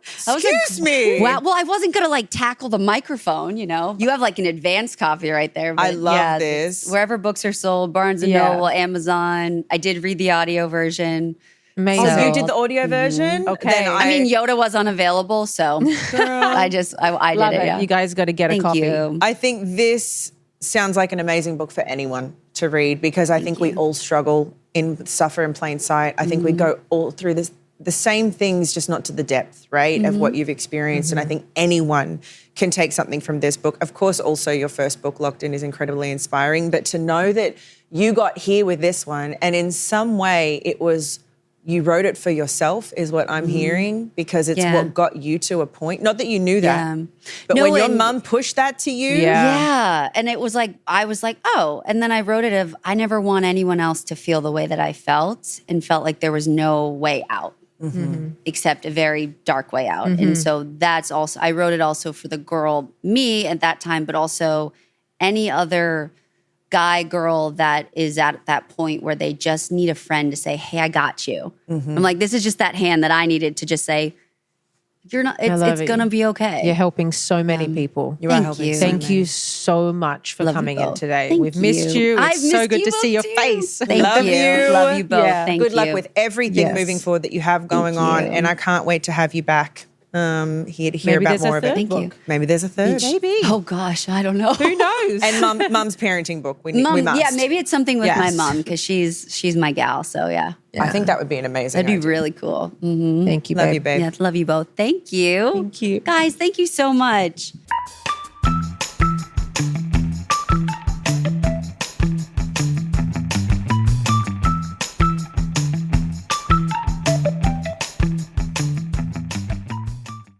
Excuse me. Well, I wasn't going to like tackle the microphone, you know. You have like an advanced copy right there. But I love this. Wherever books are sold, Barnes and Noble, Amazon. I did read the audio version. Amazing. Oh, you did the audio version? Okay. Then I mean, Yoda was unavailable, so I did Love it. Yeah. You guys got to get a Thank copy. you. I think this sounds like an amazing book for anyone to read because I think we all struggle in suffer in plain sight. I think we go all through the same things, just not to the depth, right, of what you've experienced. And I think anyone can take something from this book. Of course, also your first book, Locked In, is incredibly inspiring. But to know that you got here with this one and in some way it was you wrote it for yourself is what I'm hearing because it's what got you to a point. Not that you knew that, but when your mum pushed that to you. Yeah. And it was like, I was like, oh. And then I wrote it of, I never want anyone else to feel the way that I felt and felt like there was no way out. Except a very dark way out. And so that's also, I wrote it also for the girl, me at that time, but also any other guy, girl that is at that point where they just need a friend to say, hey, I got you. I'm like, this is just that hand that I needed to just say, you're not, it's going to be okay. You're helping so many people. You are helping you. so Thank many. you so much for coming in today. Thank We've missed you. I've It's so missed good you to see your both too. face. Thank Love you. you. Love you both. Yeah. Thank Good you. luck with everything Yes. moving forward that you have going on. And I can't wait to have you back here to hear Maybe about there's a more of it. third Thank you. book. Maybe there's a third. Maybe. Oh gosh, I don't know. Who knows? And mum's parenting book. We Mom, must. yeah, maybe it's something with my Yes. mom because she's my gal. So yeah, I think that would be an amazing that'd be idea. really cool. Thank you, Love babe. you, babe. Yeah, love you both. Thank you. Thank you. Guys, thank you so much.